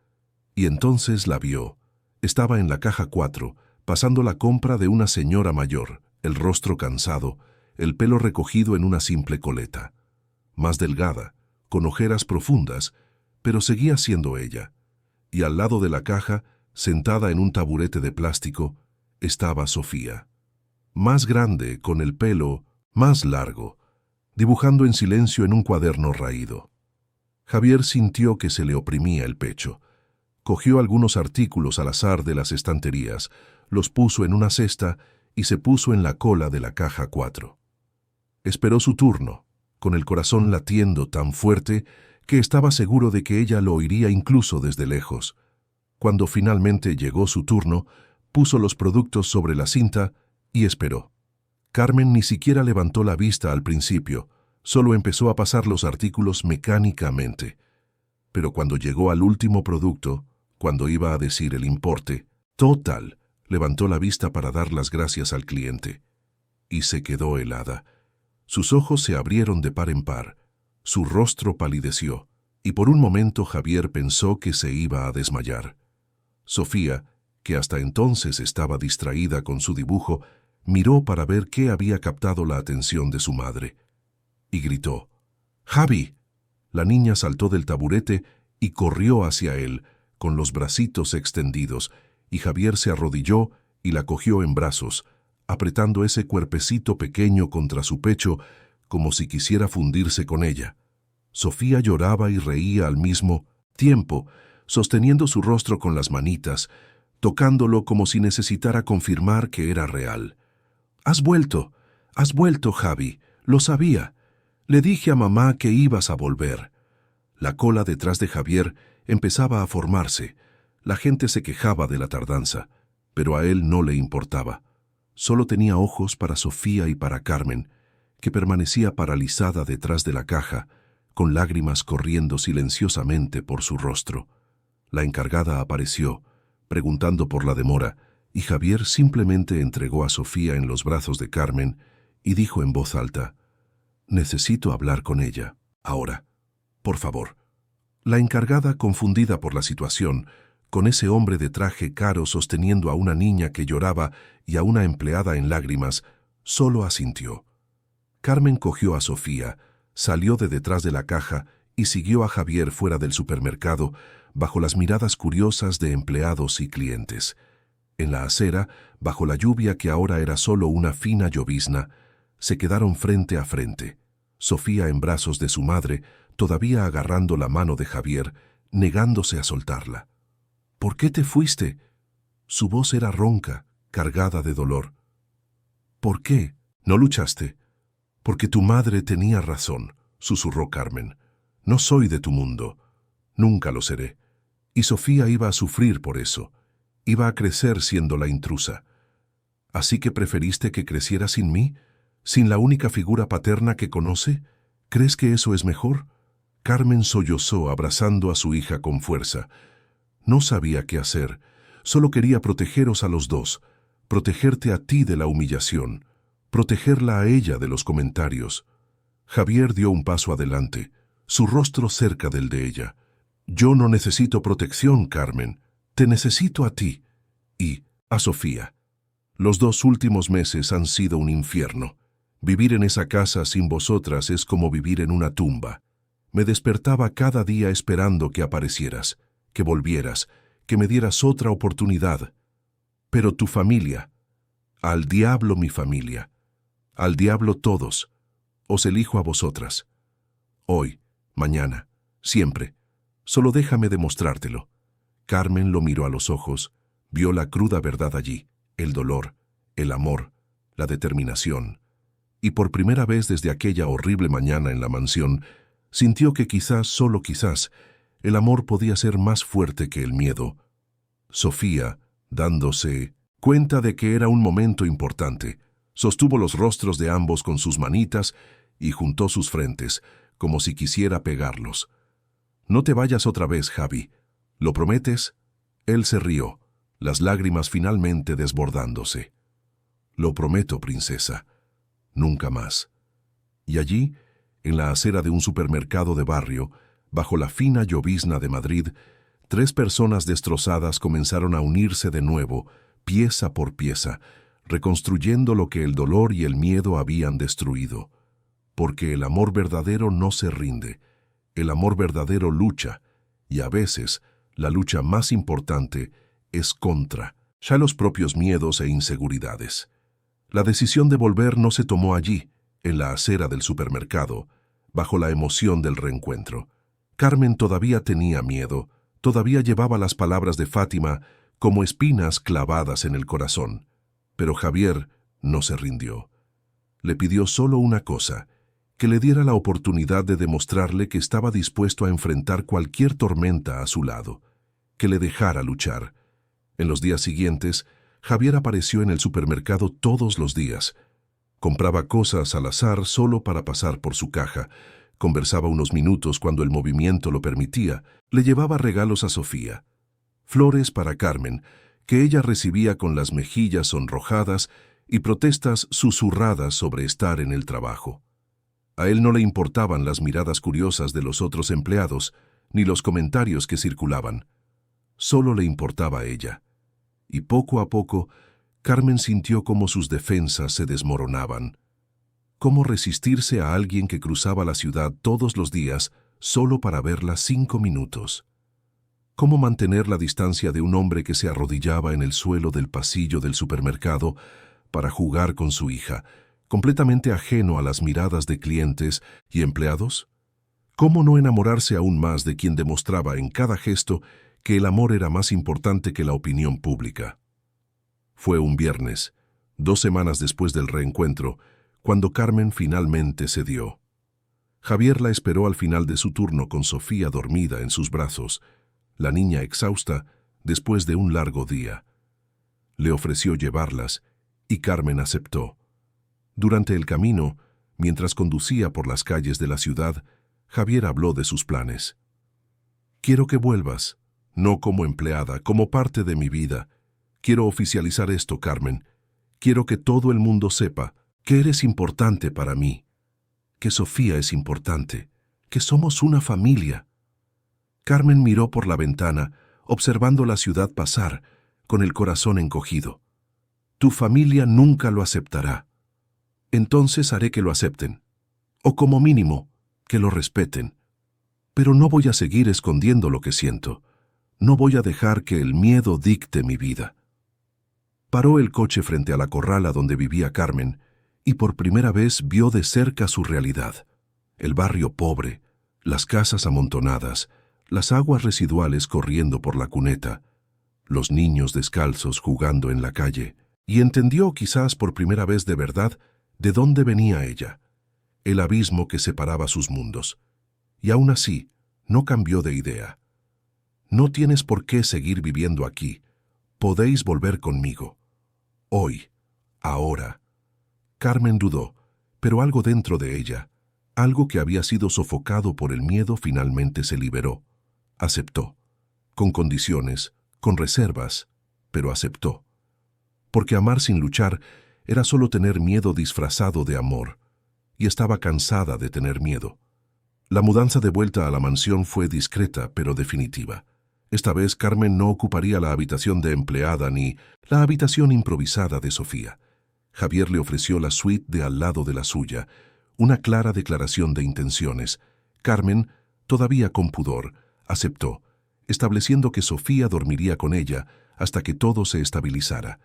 Y entonces la vio. Estaba en la caja 4, pasando la compra de una señora mayor, el rostro cansado, el pelo recogido en una simple coleta. Más delgada, con ojeras profundas, pero seguía siendo ella. Y al lado de la caja, sentada en un taburete de plástico, estaba Sofía. Más grande, con el pelo más largo, dibujando en silencio en un cuaderno raído. Javier sintió que se le oprimía el pecho. Cogió algunos artículos al azar de las estanterías, los puso en una cesta y se puso en la cola de la caja 4. Esperó su turno, con el corazón latiendo tan fuerte que estaba seguro de que ella lo oiría incluso desde lejos. Cuando finalmente llegó su turno, puso los productos sobre la cinta y esperó. Carmen ni siquiera levantó la vista al principio, solo empezó a pasar los artículos mecánicamente. Pero cuando llegó al último producto, cuando iba a decir el importe total, levantó la vista para dar las gracias al cliente. Y se quedó helada. Sus ojos se abrieron de par en par, su rostro palideció, y por un momento Javier pensó que se iba a desmayar. Sofía, que hasta entonces estaba distraída con su dibujo, miró para ver qué había captado la atención de su madre. Y gritó, «¡Javi!». La niña saltó del taburete y corrió hacia él, con los bracitos extendidos, y Javier se arrodilló y la cogió en brazos, apretando ese cuerpecito pequeño contra su pecho, como si quisiera fundirse con ella. Sofía lloraba y reía al mismo tiempo, sosteniendo su rostro con las manitas, tocándolo como si necesitara confirmar que era real. Has vuelto, Javi, lo sabía. Le dije a mamá que ibas a volver». La cola detrás de Javier empezaba a formarse. La gente se quejaba de la tardanza, pero a él no le importaba. Solo tenía ojos para Sofía y para Carmen, que permanecía paralizada detrás de la caja, con lágrimas corriendo silenciosamente por su rostro. La encargada apareció, preguntando por la demora, y Javier simplemente entregó a Sofía en los brazos de Carmen y dijo en voz alta, «Necesito hablar con ella, ahora, por favor». La encargada, confundida por la situación, con ese hombre de traje caro sosteniendo a una niña que lloraba y a una empleada en lágrimas, solo asintió. Carmen cogió a Sofía, salió de detrás de la caja y siguió a Javier fuera del supermercado, bajo las miradas curiosas de empleados y clientes. En la acera, bajo la lluvia que ahora era solo una fina llovizna, se quedaron frente a frente. Sofía en brazos de su madre, todavía agarrando la mano de Javier, negándose a soltarla. «¿Por qué te fuiste?». Su voz era ronca, cargada de dolor. «¿Por qué? ¿No luchaste?». «Porque tu madre tenía razón», susurró Carmen. «No soy de tu mundo. Nunca lo seré». Y Sofía iba a sufrir por eso. Iba a crecer siendo la intrusa. «¿Así que preferiste que creciera sin mí? ¿Sin la única figura paterna que conoce? ¿Crees que eso es mejor?». Carmen sollozó abrazando a su hija con fuerza. No sabía qué hacer. Solo quería protegeros a los dos, protegerte a ti de la humillación, protegerla a ella de los comentarios. Javier dio un paso adelante, su rostro cerca del de ella. «Yo no necesito protección, Carmen. Te necesito a ti y a Sofía. Los 2 últimos meses han sido un infierno. Vivir en esa casa sin vosotras es como vivir en una tumba. Me despertaba cada día esperando que aparecieras, que volvieras, que me dieras otra oportunidad. Pero tu familia, al diablo mi familia, al diablo todos, os elijo a vosotras. Hoy, mañana, siempre. Solo déjame demostrártelo». Carmen lo miró a los ojos, vio la cruda verdad allí, el dolor, el amor, la determinación. Y por primera vez desde aquella horrible mañana en la mansión, sintió que quizás, solo quizás, el amor podía ser más fuerte que el miedo. Sofía, dándose cuenta de que era un momento importante, sostuvo los rostros de ambos con sus manitas y juntó sus frentes, como si quisiera pegarlos. «No te vayas otra vez, Javi. ¿Lo prometes?». Él se rió, las lágrimas finalmente desbordándose. «Lo prometo, princesa. Nunca más». Y allí, En la acera de un supermercado de barrio, bajo la fina llovizna de Madrid, 3 personas destrozadas comenzaron a unirse de nuevo, pieza por pieza, reconstruyendo lo que el dolor y el miedo habían destruido. Porque el amor verdadero no se rinde, el amor verdadero lucha, y a veces la lucha más importante es contra ya los propios miedos e inseguridades. La decisión de volver no se tomó allí, en la acera del supermercado, bajo la emoción del reencuentro. Carmen todavía tenía miedo, todavía llevaba las palabras de Fátima como espinas clavadas en el corazón. Pero Javier no se rindió. Le pidió solo una cosa, que le diera la oportunidad de demostrarle que estaba dispuesto a enfrentar cualquier tormenta a su lado, que le dejara luchar. En los días siguientes, Javier apareció en el supermercado todos los días. Compraba cosas al azar solo para pasar por su caja, conversaba unos minutos cuando el movimiento lo permitía, le llevaba regalos a Sofía. Flores para Carmen, que ella recibía con las mejillas sonrojadas y protestas susurradas sobre estar en el trabajo. A él no le importaban las miradas curiosas de los otros empleados, ni los comentarios que circulaban. Solo le importaba a ella. Y poco a poco, Carmen sintió cómo sus defensas se desmoronaban. ¿Cómo resistirse a alguien que cruzaba la ciudad todos los días solo para verla 5 minutos? ¿Cómo mantener la distancia de un hombre que se arrodillaba en el suelo del pasillo del supermercado para jugar con su hija, completamente ajeno a las miradas de clientes y empleados? ¿Cómo no enamorarse aún más de quien demostraba en cada gesto que el amor era más importante que la opinión pública? Fue un viernes, 2 semanas después del reencuentro, cuando Carmen finalmente cedió. Javier la esperó al final de su turno con Sofía dormida en sus brazos, la niña exhausta después de un largo día. Le ofreció llevarlas y Carmen aceptó. Durante el camino, mientras conducía por las calles de la ciudad, Javier habló de sus planes. «Quiero que vuelvas, no como empleada, como parte de mi vida. Quiero oficializar esto, Carmen. Quiero que todo el mundo sepa que eres importante para mí, que Sofía es importante, que somos una familia». Carmen miró por la ventana, observando la ciudad pasar, con el corazón encogido. «Tu familia nunca lo aceptará. Entonces haré que lo acepten, o como mínimo, que lo respeten. Pero no voy a seguir escondiendo lo que siento. No voy a dejar que el miedo dicte mi vida». Paró el coche frente a la corrala donde vivía Carmen y por primera vez vio de cerca su realidad. El barrio pobre, las casas amontonadas, las aguas residuales corriendo por la cuneta, los niños descalzos jugando en la calle, y entendió quizás por primera vez de verdad de dónde venía ella, el abismo que separaba sus mundos. Y aún así, no cambió de idea. «No tienes por qué seguir viviendo aquí. Podéis volver conmigo. Hoy, ahora». Carmen dudó, pero algo dentro de ella, algo que había sido sofocado por el miedo, finalmente se liberó. Aceptó, con condiciones, con reservas, pero aceptó. Porque amar sin luchar era solo tener miedo disfrazado de amor, y estaba cansada de tener miedo. La mudanza de vuelta a la mansión fue discreta, pero definitiva. Esta vez Carmen no ocuparía la habitación de empleada ni la habitación improvisada de Sofía. Javier le ofreció la suite de al lado de la suya, una clara declaración de intenciones. Carmen, todavía con pudor, aceptó, estableciendo que Sofía dormiría con ella hasta que todo se estabilizara.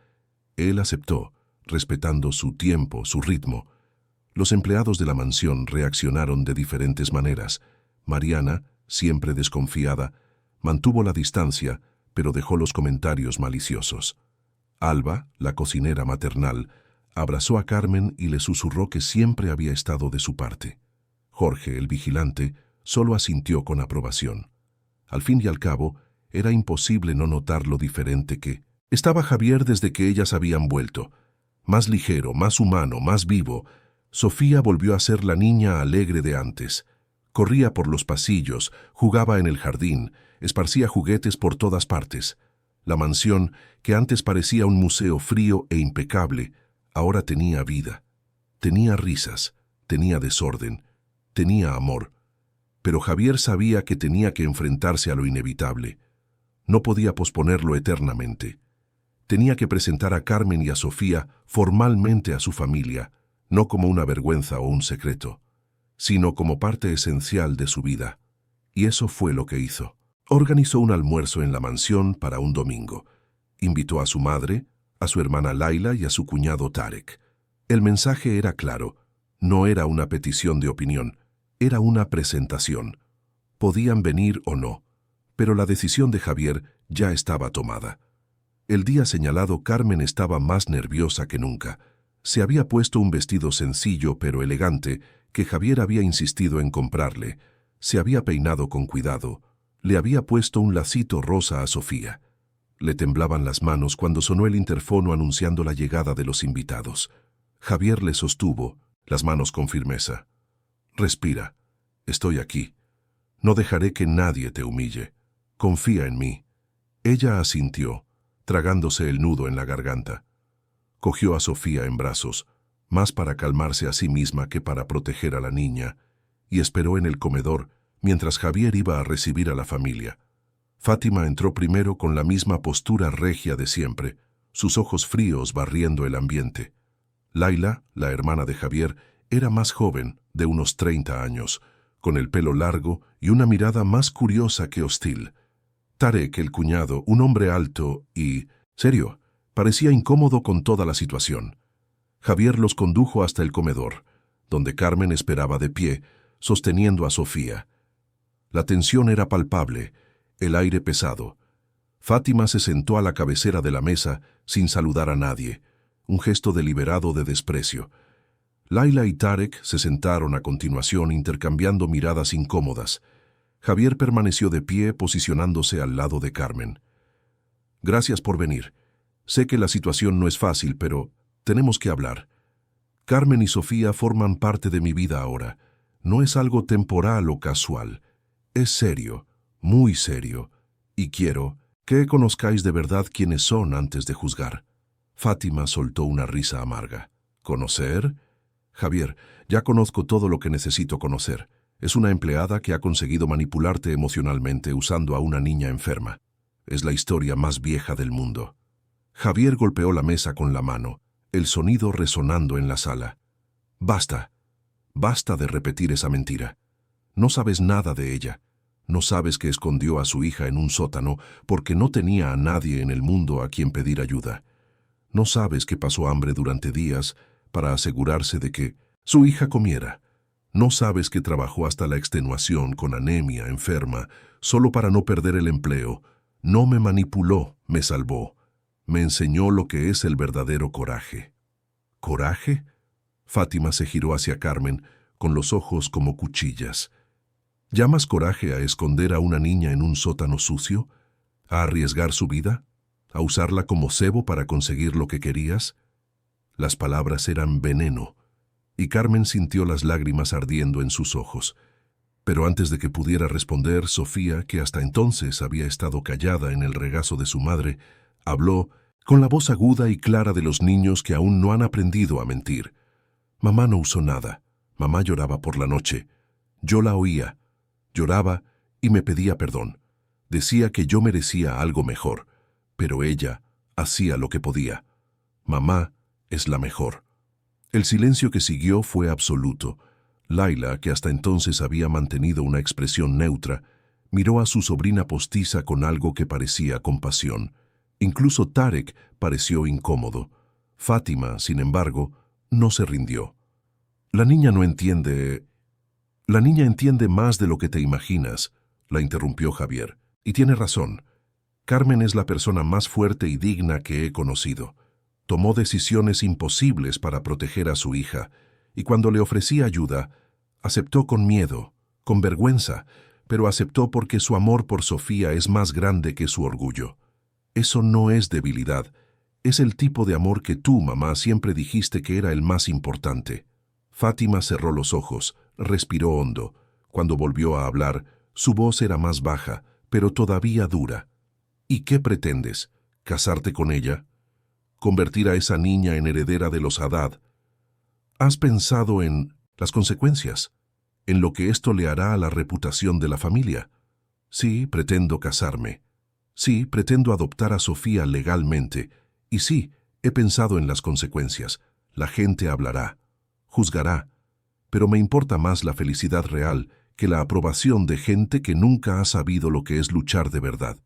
Él aceptó, respetando su tiempo, su ritmo. Los empleados de la mansión reaccionaron de diferentes maneras. Mariana, siempre desconfiada, mantuvo la distancia, pero dejó los comentarios maliciosos. Alba, la cocinera maternal, abrazó a Carmen y le susurró que siempre había estado de su parte. Jorge, el vigilante, solo asintió con aprobación. Al fin y al cabo, era imposible no notar lo diferente que estaba Javier desde que ellas habían vuelto. Más ligero, más humano, más vivo. Sofía volvió a ser la niña alegre de antes. Corría por los pasillos, jugaba en el jardín, esparcía juguetes por todas partes. La mansión, que antes parecía un museo frío e impecable, ahora tenía vida. Tenía risas, tenía desorden, tenía amor, pero Javier sabía que tenía que enfrentarse a lo inevitable. No podía posponerlo eternamente. Tenía que presentar a Carmen y a Sofía formalmente a su familia, no como una vergüenza o un secreto, sino como parte esencial de su vida. Y eso fue lo que hizo. Organizó un almuerzo en la mansión para un domingo. Invitó a su madre, a su hermana Laila y a su cuñado Tarek. El mensaje era claro. No era una petición de opinión, era una presentación. Podían venir o no, pero la decisión de Javier ya estaba tomada. El día señalado, Carmen estaba más nerviosa que nunca. Se había puesto un vestido sencillo pero elegante que Javier había insistido en comprarle. Se había peinado con cuidado. Le había puesto un lacito rosa a Sofía. Le temblaban las manos cuando sonó el interfono anunciando la llegada de los invitados. Javier le sostuvo las manos con firmeza. Respira. Estoy aquí. No dejaré que nadie te humille. Confía en mí. Ella asintió, tragándose el nudo en la garganta. Cogió a Sofía en brazos, más para calmarse a sí misma que para proteger a la niña, y esperó en el comedor mientras Javier iba a recibir a la familia. Fátima entró primero con la misma postura regia de siempre, sus ojos fríos barriendo el ambiente. Laila, la hermana de Javier, era más joven, de unos 30 años, con el pelo largo y una mirada más curiosa que hostil. Tarek, el cuñado, un hombre alto y, serio, parecía incómodo con toda la situación. Javier los condujo hasta el comedor, donde Carmen esperaba de pie, sosteniendo a Sofía. La tensión era palpable, el aire pesado. Fátima se sentó a la cabecera de la mesa sin saludar a nadie, un gesto deliberado de desprecio. Laila y Tarek se sentaron a continuación intercambiando miradas incómodas. Javier permaneció de pie posicionándose al lado de Carmen. Gracias por venir. Sé que la situación no es fácil, pero tenemos que hablar. Carmen y Sofía forman parte de mi vida ahora. No es algo temporal o casual. Es serio, muy serio, y quiero que conozcáis de verdad quiénes son antes de juzgar. Fátima soltó una risa amarga. ¿Conocer? Javier, ya conozco todo lo que necesito conocer. Es una empleada que ha conseguido manipularte emocionalmente usando a una niña enferma. Es la historia más vieja del mundo. Javier golpeó la mesa con la mano, el sonido resonando en la sala. Basta. Basta de repetir esa mentira. No sabes nada de ella. No sabes que escondió a su hija en un sótano porque no tenía a nadie en el mundo a quien pedir ayuda. No sabes que pasó hambre durante días para asegurarse de que su hija comiera. No sabes que trabajó hasta la extenuación con anemia, enferma, solo para no perder el empleo. No me manipuló, me salvó. Me enseñó lo que es el verdadero coraje. ¿Coraje? Fátima se giró hacia Carmen, con los ojos como cuchillas. ¿Llamas coraje a esconder a una niña en un sótano sucio? ¿A arriesgar su vida? ¿A usarla como cebo para conseguir lo que querías? Las palabras eran veneno, y Carmen sintió las lágrimas ardiendo en sus ojos. Pero antes de que pudiera responder, Sofía, que hasta entonces había estado callada en el regazo de su madre, habló con la voz aguda y clara de los niños que aún no han aprendido a mentir. Mamá no usó nada. Mamá lloraba por la noche. Yo la oía. Lloraba y me pedía perdón. Decía que yo merecía algo mejor, pero ella hacía lo que podía. Mamá es la mejor. El silencio que siguió fue absoluto. Laila, que hasta entonces había mantenido una expresión neutra, miró a su sobrina postiza con algo que parecía compasión. Incluso Tarek pareció incómodo. Fátima, sin embargo, no se rindió. La niña no entiende... La niña entiende más de lo que te imaginas, la interrumpió Javier. Y tiene razón. Carmen es la persona más fuerte y digna que he conocido. Tomó decisiones imposibles para proteger a su hija, y cuando le ofrecí ayuda, aceptó con miedo, con vergüenza, pero aceptó porque su amor por Sofía es más grande que su orgullo. Eso no es debilidad, es el tipo de amor que tú, mamá, siempre dijiste que era el más importante. Fátima cerró los ojos, respiró hondo. Cuando volvió a hablar, su voz era más baja, pero todavía dura. ¿Y qué pretendes? ¿Casarte con ella? ¿Convertir a esa niña en heredera de los Haddad? ¿Has pensado en las consecuencias? en lo que esto le hará a la reputación de la familia. Sí, pretendo casarme. Sí, pretendo adoptar a Sofía legalmente. Y sí, he pensado en las consecuencias. La gente hablará, juzgará, pero me importa más la felicidad real que la aprobación de gente que nunca ha sabido lo que es luchar de verdad.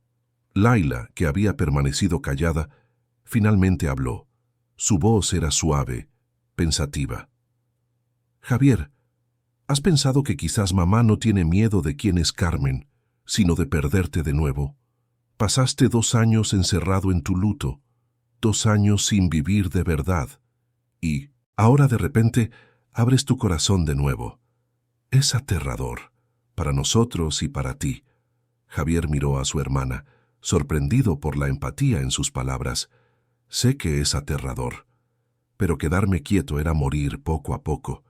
Laila, que había permanecido callada, finalmente habló. Su voz era suave, pensativa. Javier, ¿has pensado que quizás mamá no tiene miedo de quién es Carmen, sino de perderte de nuevo? Pasaste 2 años encerrado en tu luto, 2 años sin vivir de verdad, y ahora de repente abres tu corazón de nuevo. Es aterrador, para nosotros y para ti. Javier miró a su hermana, sorprendido por la empatía en sus palabras. Sé que es aterrador, pero quedarme quieto era morir poco a poco.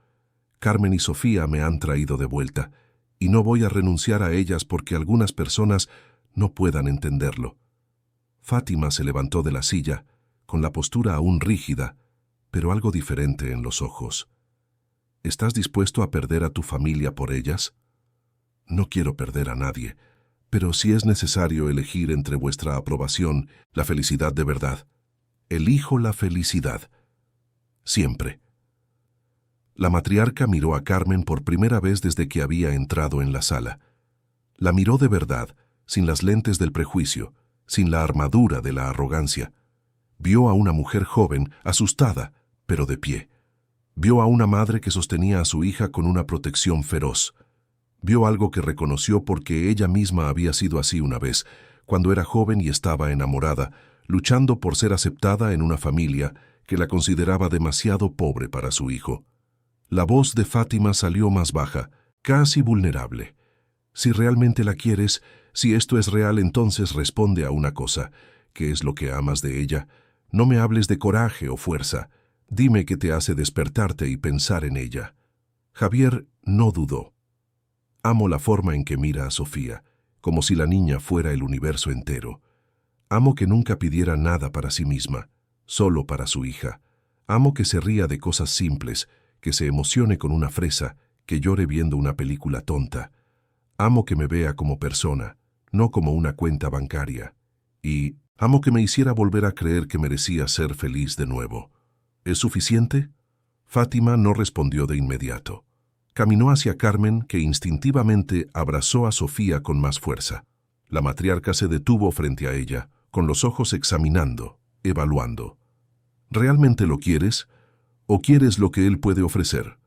Carmen y Sofía me han traído de vuelta, y no voy a renunciar a ellas porque algunas personas no puedan entenderlo. Fátima se levantó de la silla, con la postura aún rígida, pero algo diferente en los ojos. ¿Estás dispuesto a perder a tu familia por ellas? No quiero perder a nadie, pero si es necesario elegir entre vuestra aprobación, la felicidad de verdad, elijo la felicidad. Siempre. La matriarca miró a Carmen por primera vez desde que había entrado en la sala. La miró de verdad, sin las lentes del prejuicio, sin la armadura de la arrogancia. Vio a una mujer joven, asustada, pero de pie. Vio a una madre que sostenía a su hija con una protección feroz. Vio algo que reconoció porque ella misma había sido así una vez, cuando era joven y estaba enamorada, luchando por ser aceptada en una familia que la consideraba demasiado pobre para su hijo. La voz de Fátima salió más baja, casi vulnerable. Si realmente la quieres, si esto es real, entonces responde a una cosa. ¿Qué es lo que amas de ella? No me hables de coraje o fuerza. Dime qué te hace despertarte y pensar en ella. Javier no dudó. Amo la forma en que mira a Sofía, como si la niña fuera el universo entero. Amo que nunca pidiera nada para sí misma, solo para su hija. Amo que se ría de cosas simples, que se emocione con una fresa, que llore viendo una película tonta. Amo que me vea como persona, no como una cuenta bancaria. Y amo que me hiciera volver a creer que merecía ser feliz de nuevo. ¿Es suficiente? Fátima no respondió de inmediato. Caminó hacia Carmen, que instintivamente abrazó a Sofía con más fuerza. La matriarca se detuvo frente a ella, con los ojos examinando, evaluando. ¿Realmente lo quieres? ¿O quieres lo que él puede ofrecer?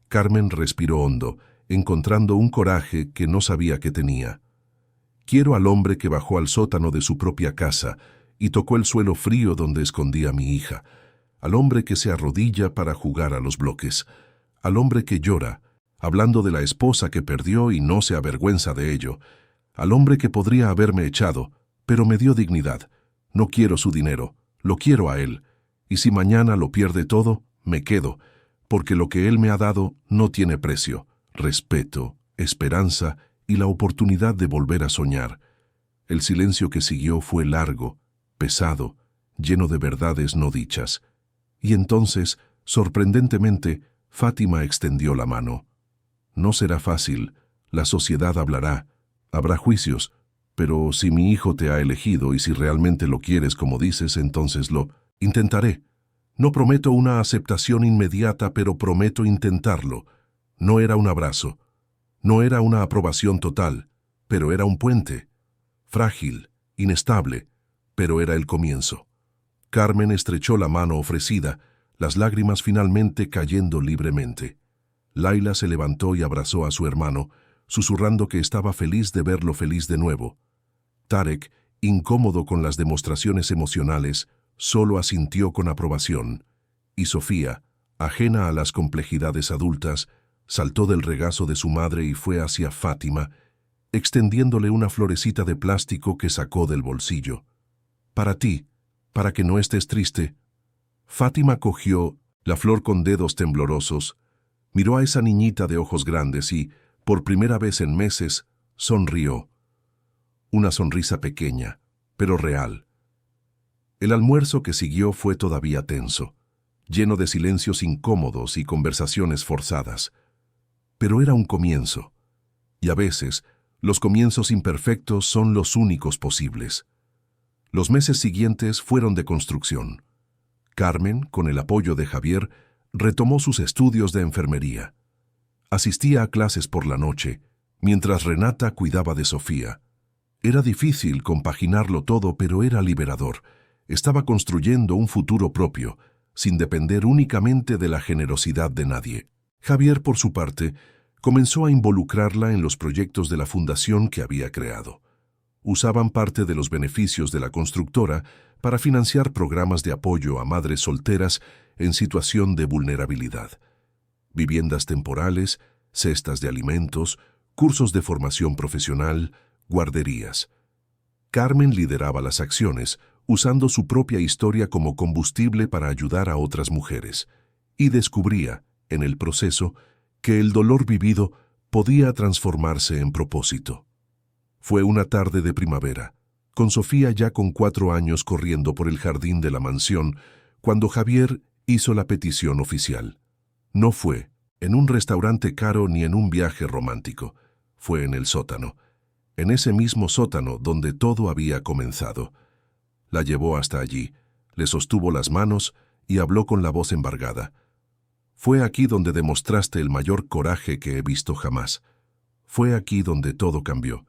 Carmen respiró hondo, encontrando un coraje que no sabía que tenía. Quiero al hombre que bajó al sótano de su propia casa y tocó el suelo frío donde escondía a mi hija, al hombre que se arrodilla para jugar a los bloques, al hombre que llora, hablando de la esposa que perdió y no se avergüenza de ello, al hombre que podría haberme echado, pero me dio dignidad. No quiero su dinero, lo quiero a él, y si mañana lo pierde todo, me quedo, porque lo que él me ha dado no tiene precio, respeto, esperanza y la oportunidad de volver a soñar. El silencio que siguió fue largo, pesado, lleno de verdades no dichas. Y entonces, sorprendentemente, Fátima extendió la mano. No será fácil, la sociedad hablará, habrá juicios, pero si mi hijo te ha elegido y si realmente lo quieres como dices, entonces lo intentaré. No prometo una aceptación inmediata, pero prometo intentarlo. No era un abrazo, no era una aprobación total, pero era un puente. Frágil, inestable, pero era el comienzo. Carmen estrechó la mano ofrecida, las lágrimas finalmente cayendo libremente. Laila se levantó y abrazó a su hermano, susurrando que estaba feliz de verlo feliz de nuevo. Tarek, incómodo con las demostraciones emocionales, solo asintió con aprobación, y Sofía, ajena a las complejidades adultas, saltó del regazo de su madre y fue hacia Fátima, extendiéndole una florecita de plástico que sacó del bolsillo. Para ti, para que no estés triste. Fátima cogió la flor con dedos temblorosos, miró a esa niñita de ojos grandes y, por primera vez en meses, sonrió. Una sonrisa pequeña, pero real. El almuerzo que siguió fue todavía tenso, lleno de silencios incómodos y conversaciones forzadas. pero era un comienzo. Y a veces, los comienzos imperfectos son los únicos posibles. Los meses siguientes fueron de construcción. Carmen, con el apoyo de Javier, retomó sus estudios de enfermería. Asistía a clases por la noche, mientras Renata cuidaba de Sofía. Era difícil compaginarlo todo, pero era liberador. Estaba construyendo un futuro propio, sin depender únicamente de la generosidad de nadie. Javier, por su parte, comenzó a involucrarla en los proyectos de la fundación que había creado. Usaban parte de los beneficios de la constructora para financiar programas de apoyo a madres solteras en situación de vulnerabilidad. Viviendas temporales, cestas de alimentos, cursos de formación profesional, guarderías. Carmen lideraba las acciones, usando su propia historia como combustible para ayudar a otras mujeres, y descubría, en el proceso, que el dolor vivido podía transformarse en propósito. Fue una tarde de primavera, con Sofía ya con 4 años corriendo por el jardín de la mansión, cuando Javier hizo la petición oficial. No fue en un restaurante caro ni en un viaje romántico, fue en el sótano, en ese mismo sótano donde todo había comenzado. La llevó hasta allí, le sostuvo las manos y habló con la voz embargada. Fue aquí donde demostraste el mayor coraje que he visto jamás. Fue aquí donde todo cambió.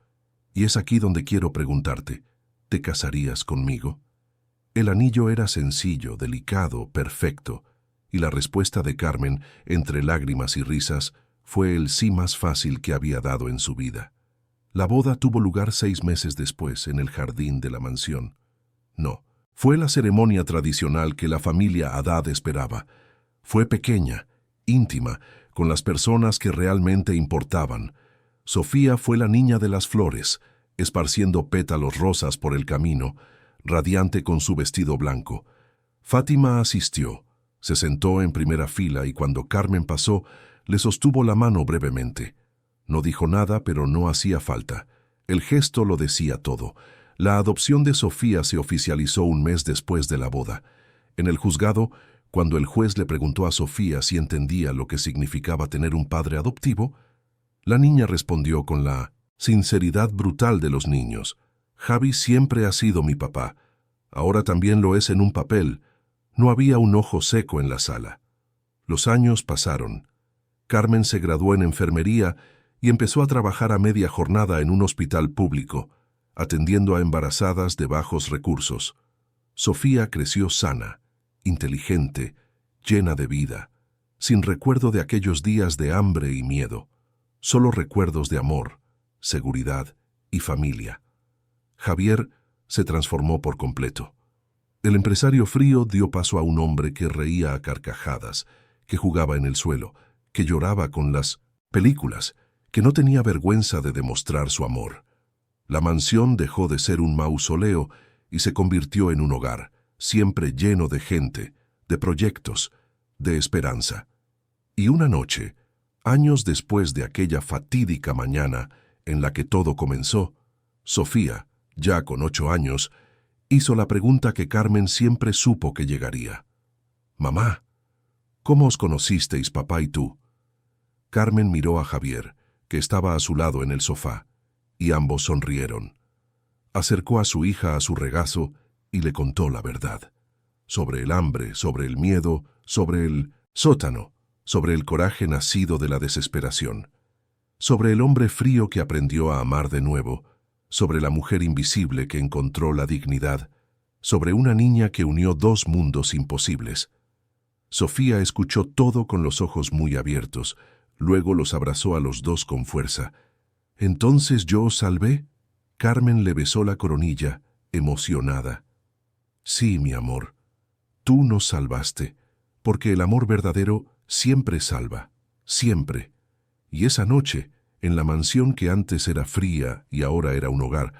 Y es aquí donde quiero preguntarte, ¿te casarías conmigo? El anillo era sencillo, delicado, perfecto, y la respuesta de Carmen, entre lágrimas y risas, fue el sí más fácil que había dado en su vida. La boda tuvo lugar 6 meses después, en el jardín de la mansión. No, fue la ceremonia tradicional que la familia Haddad esperaba. Fue pequeña, íntima, con las personas que realmente importaban. Sofía fue la niña de las flores, esparciendo pétalos rosas por el camino, radiante con su vestido blanco. Fátima asistió, se sentó en primera fila y cuando Carmen pasó, le sostuvo la mano brevemente. No dijo nada, pero no hacía falta. El gesto lo decía todo. La adopción de Sofía se oficializó un mes después de la boda. En el juzgado, cuando el juez le preguntó a Sofía si entendía lo que significaba tener un padre adoptivo, la niña respondió con la sinceridad brutal de los niños. Javi siempre ha sido mi papá. Ahora también lo es en un papel. No había un ojo seco en la sala. Los años pasaron. Carmen se graduó en enfermería y empezó a trabajar a media jornada en un hospital público, atendiendo a embarazadas de bajos recursos. Sofía creció sana, inteligente, llena de vida, sin recuerdo de aquellos días de hambre y miedo, solo recuerdos de amor, seguridad y familia. Javier se transformó por completo. El empresario frío dio paso a un hombre que reía a carcajadas, que jugaba en el suelo, que lloraba con las películas, que no tenía vergüenza de demostrar su amor. La mansión dejó de ser un mausoleo y se convirtió en un hogar, siempre lleno de gente, de proyectos, de esperanza. Y una noche, años después de aquella fatídica mañana en la que todo comenzó, Sofía, ya con 8 años, hizo la pregunta que Carmen siempre supo que llegaría. «Mamá, ¿cómo os conocisteis, papá y tú?» Carmen miró a Javier, que estaba a su lado en el sofá, y ambos sonrieron. Acercó a su hija a su regazo y le contó la verdad. Sobre el hambre, sobre el miedo, sobre el sótano, sobre el coraje nacido de la desesperación, sobre el hombre frío que aprendió a amar de nuevo, sobre la mujer invisible que encontró la dignidad, sobre una niña que unió 2 mundos imposibles. Sofía escuchó todo con los ojos muy abiertos, luego los abrazó a los 2 con fuerza. «¿Entonces yo os salvé?» Carmen le besó la coronilla, emocionada. «Sí, mi amor, tú nos salvaste, porque el amor verdadero siempre salva, siempre». Y esa noche, en la mansión que antes era fría y ahora era un hogar,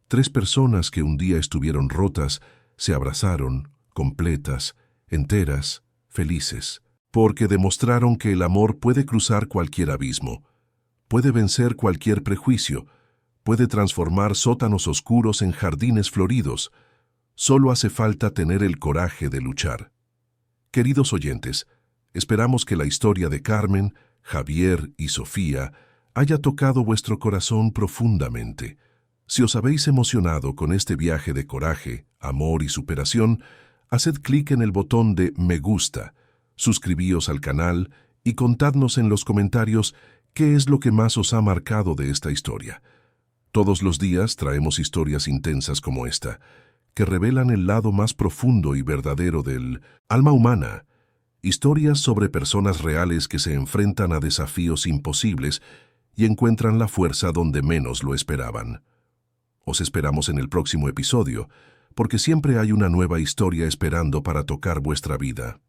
3 personas que un día estuvieron rotas se abrazaron, completas, enteras, felices, porque demostraron que el amor puede cruzar cualquier abismo, puede vencer cualquier prejuicio, puede transformar sótanos oscuros en jardines floridos. Solo hace falta tener el coraje de luchar. Queridos oyentes, esperamos que la historia de Carmen, Javier y Sofía haya tocado vuestro corazón profundamente. Si os habéis emocionado con este viaje de coraje, amor y superación, haced clic en el botón de me gusta, suscribíos al canal y contadnos en los comentarios qué es lo que más os ha marcado de esta historia. Todos los días traemos historias intensas como esta, que revelan el lado más profundo y verdadero del alma humana. Historias sobre personas reales que se enfrentan a desafíos imposibles y encuentran la fuerza donde menos lo esperaban. Os esperamos en el próximo episodio, porque siempre hay una nueva historia esperando para tocar vuestra vida.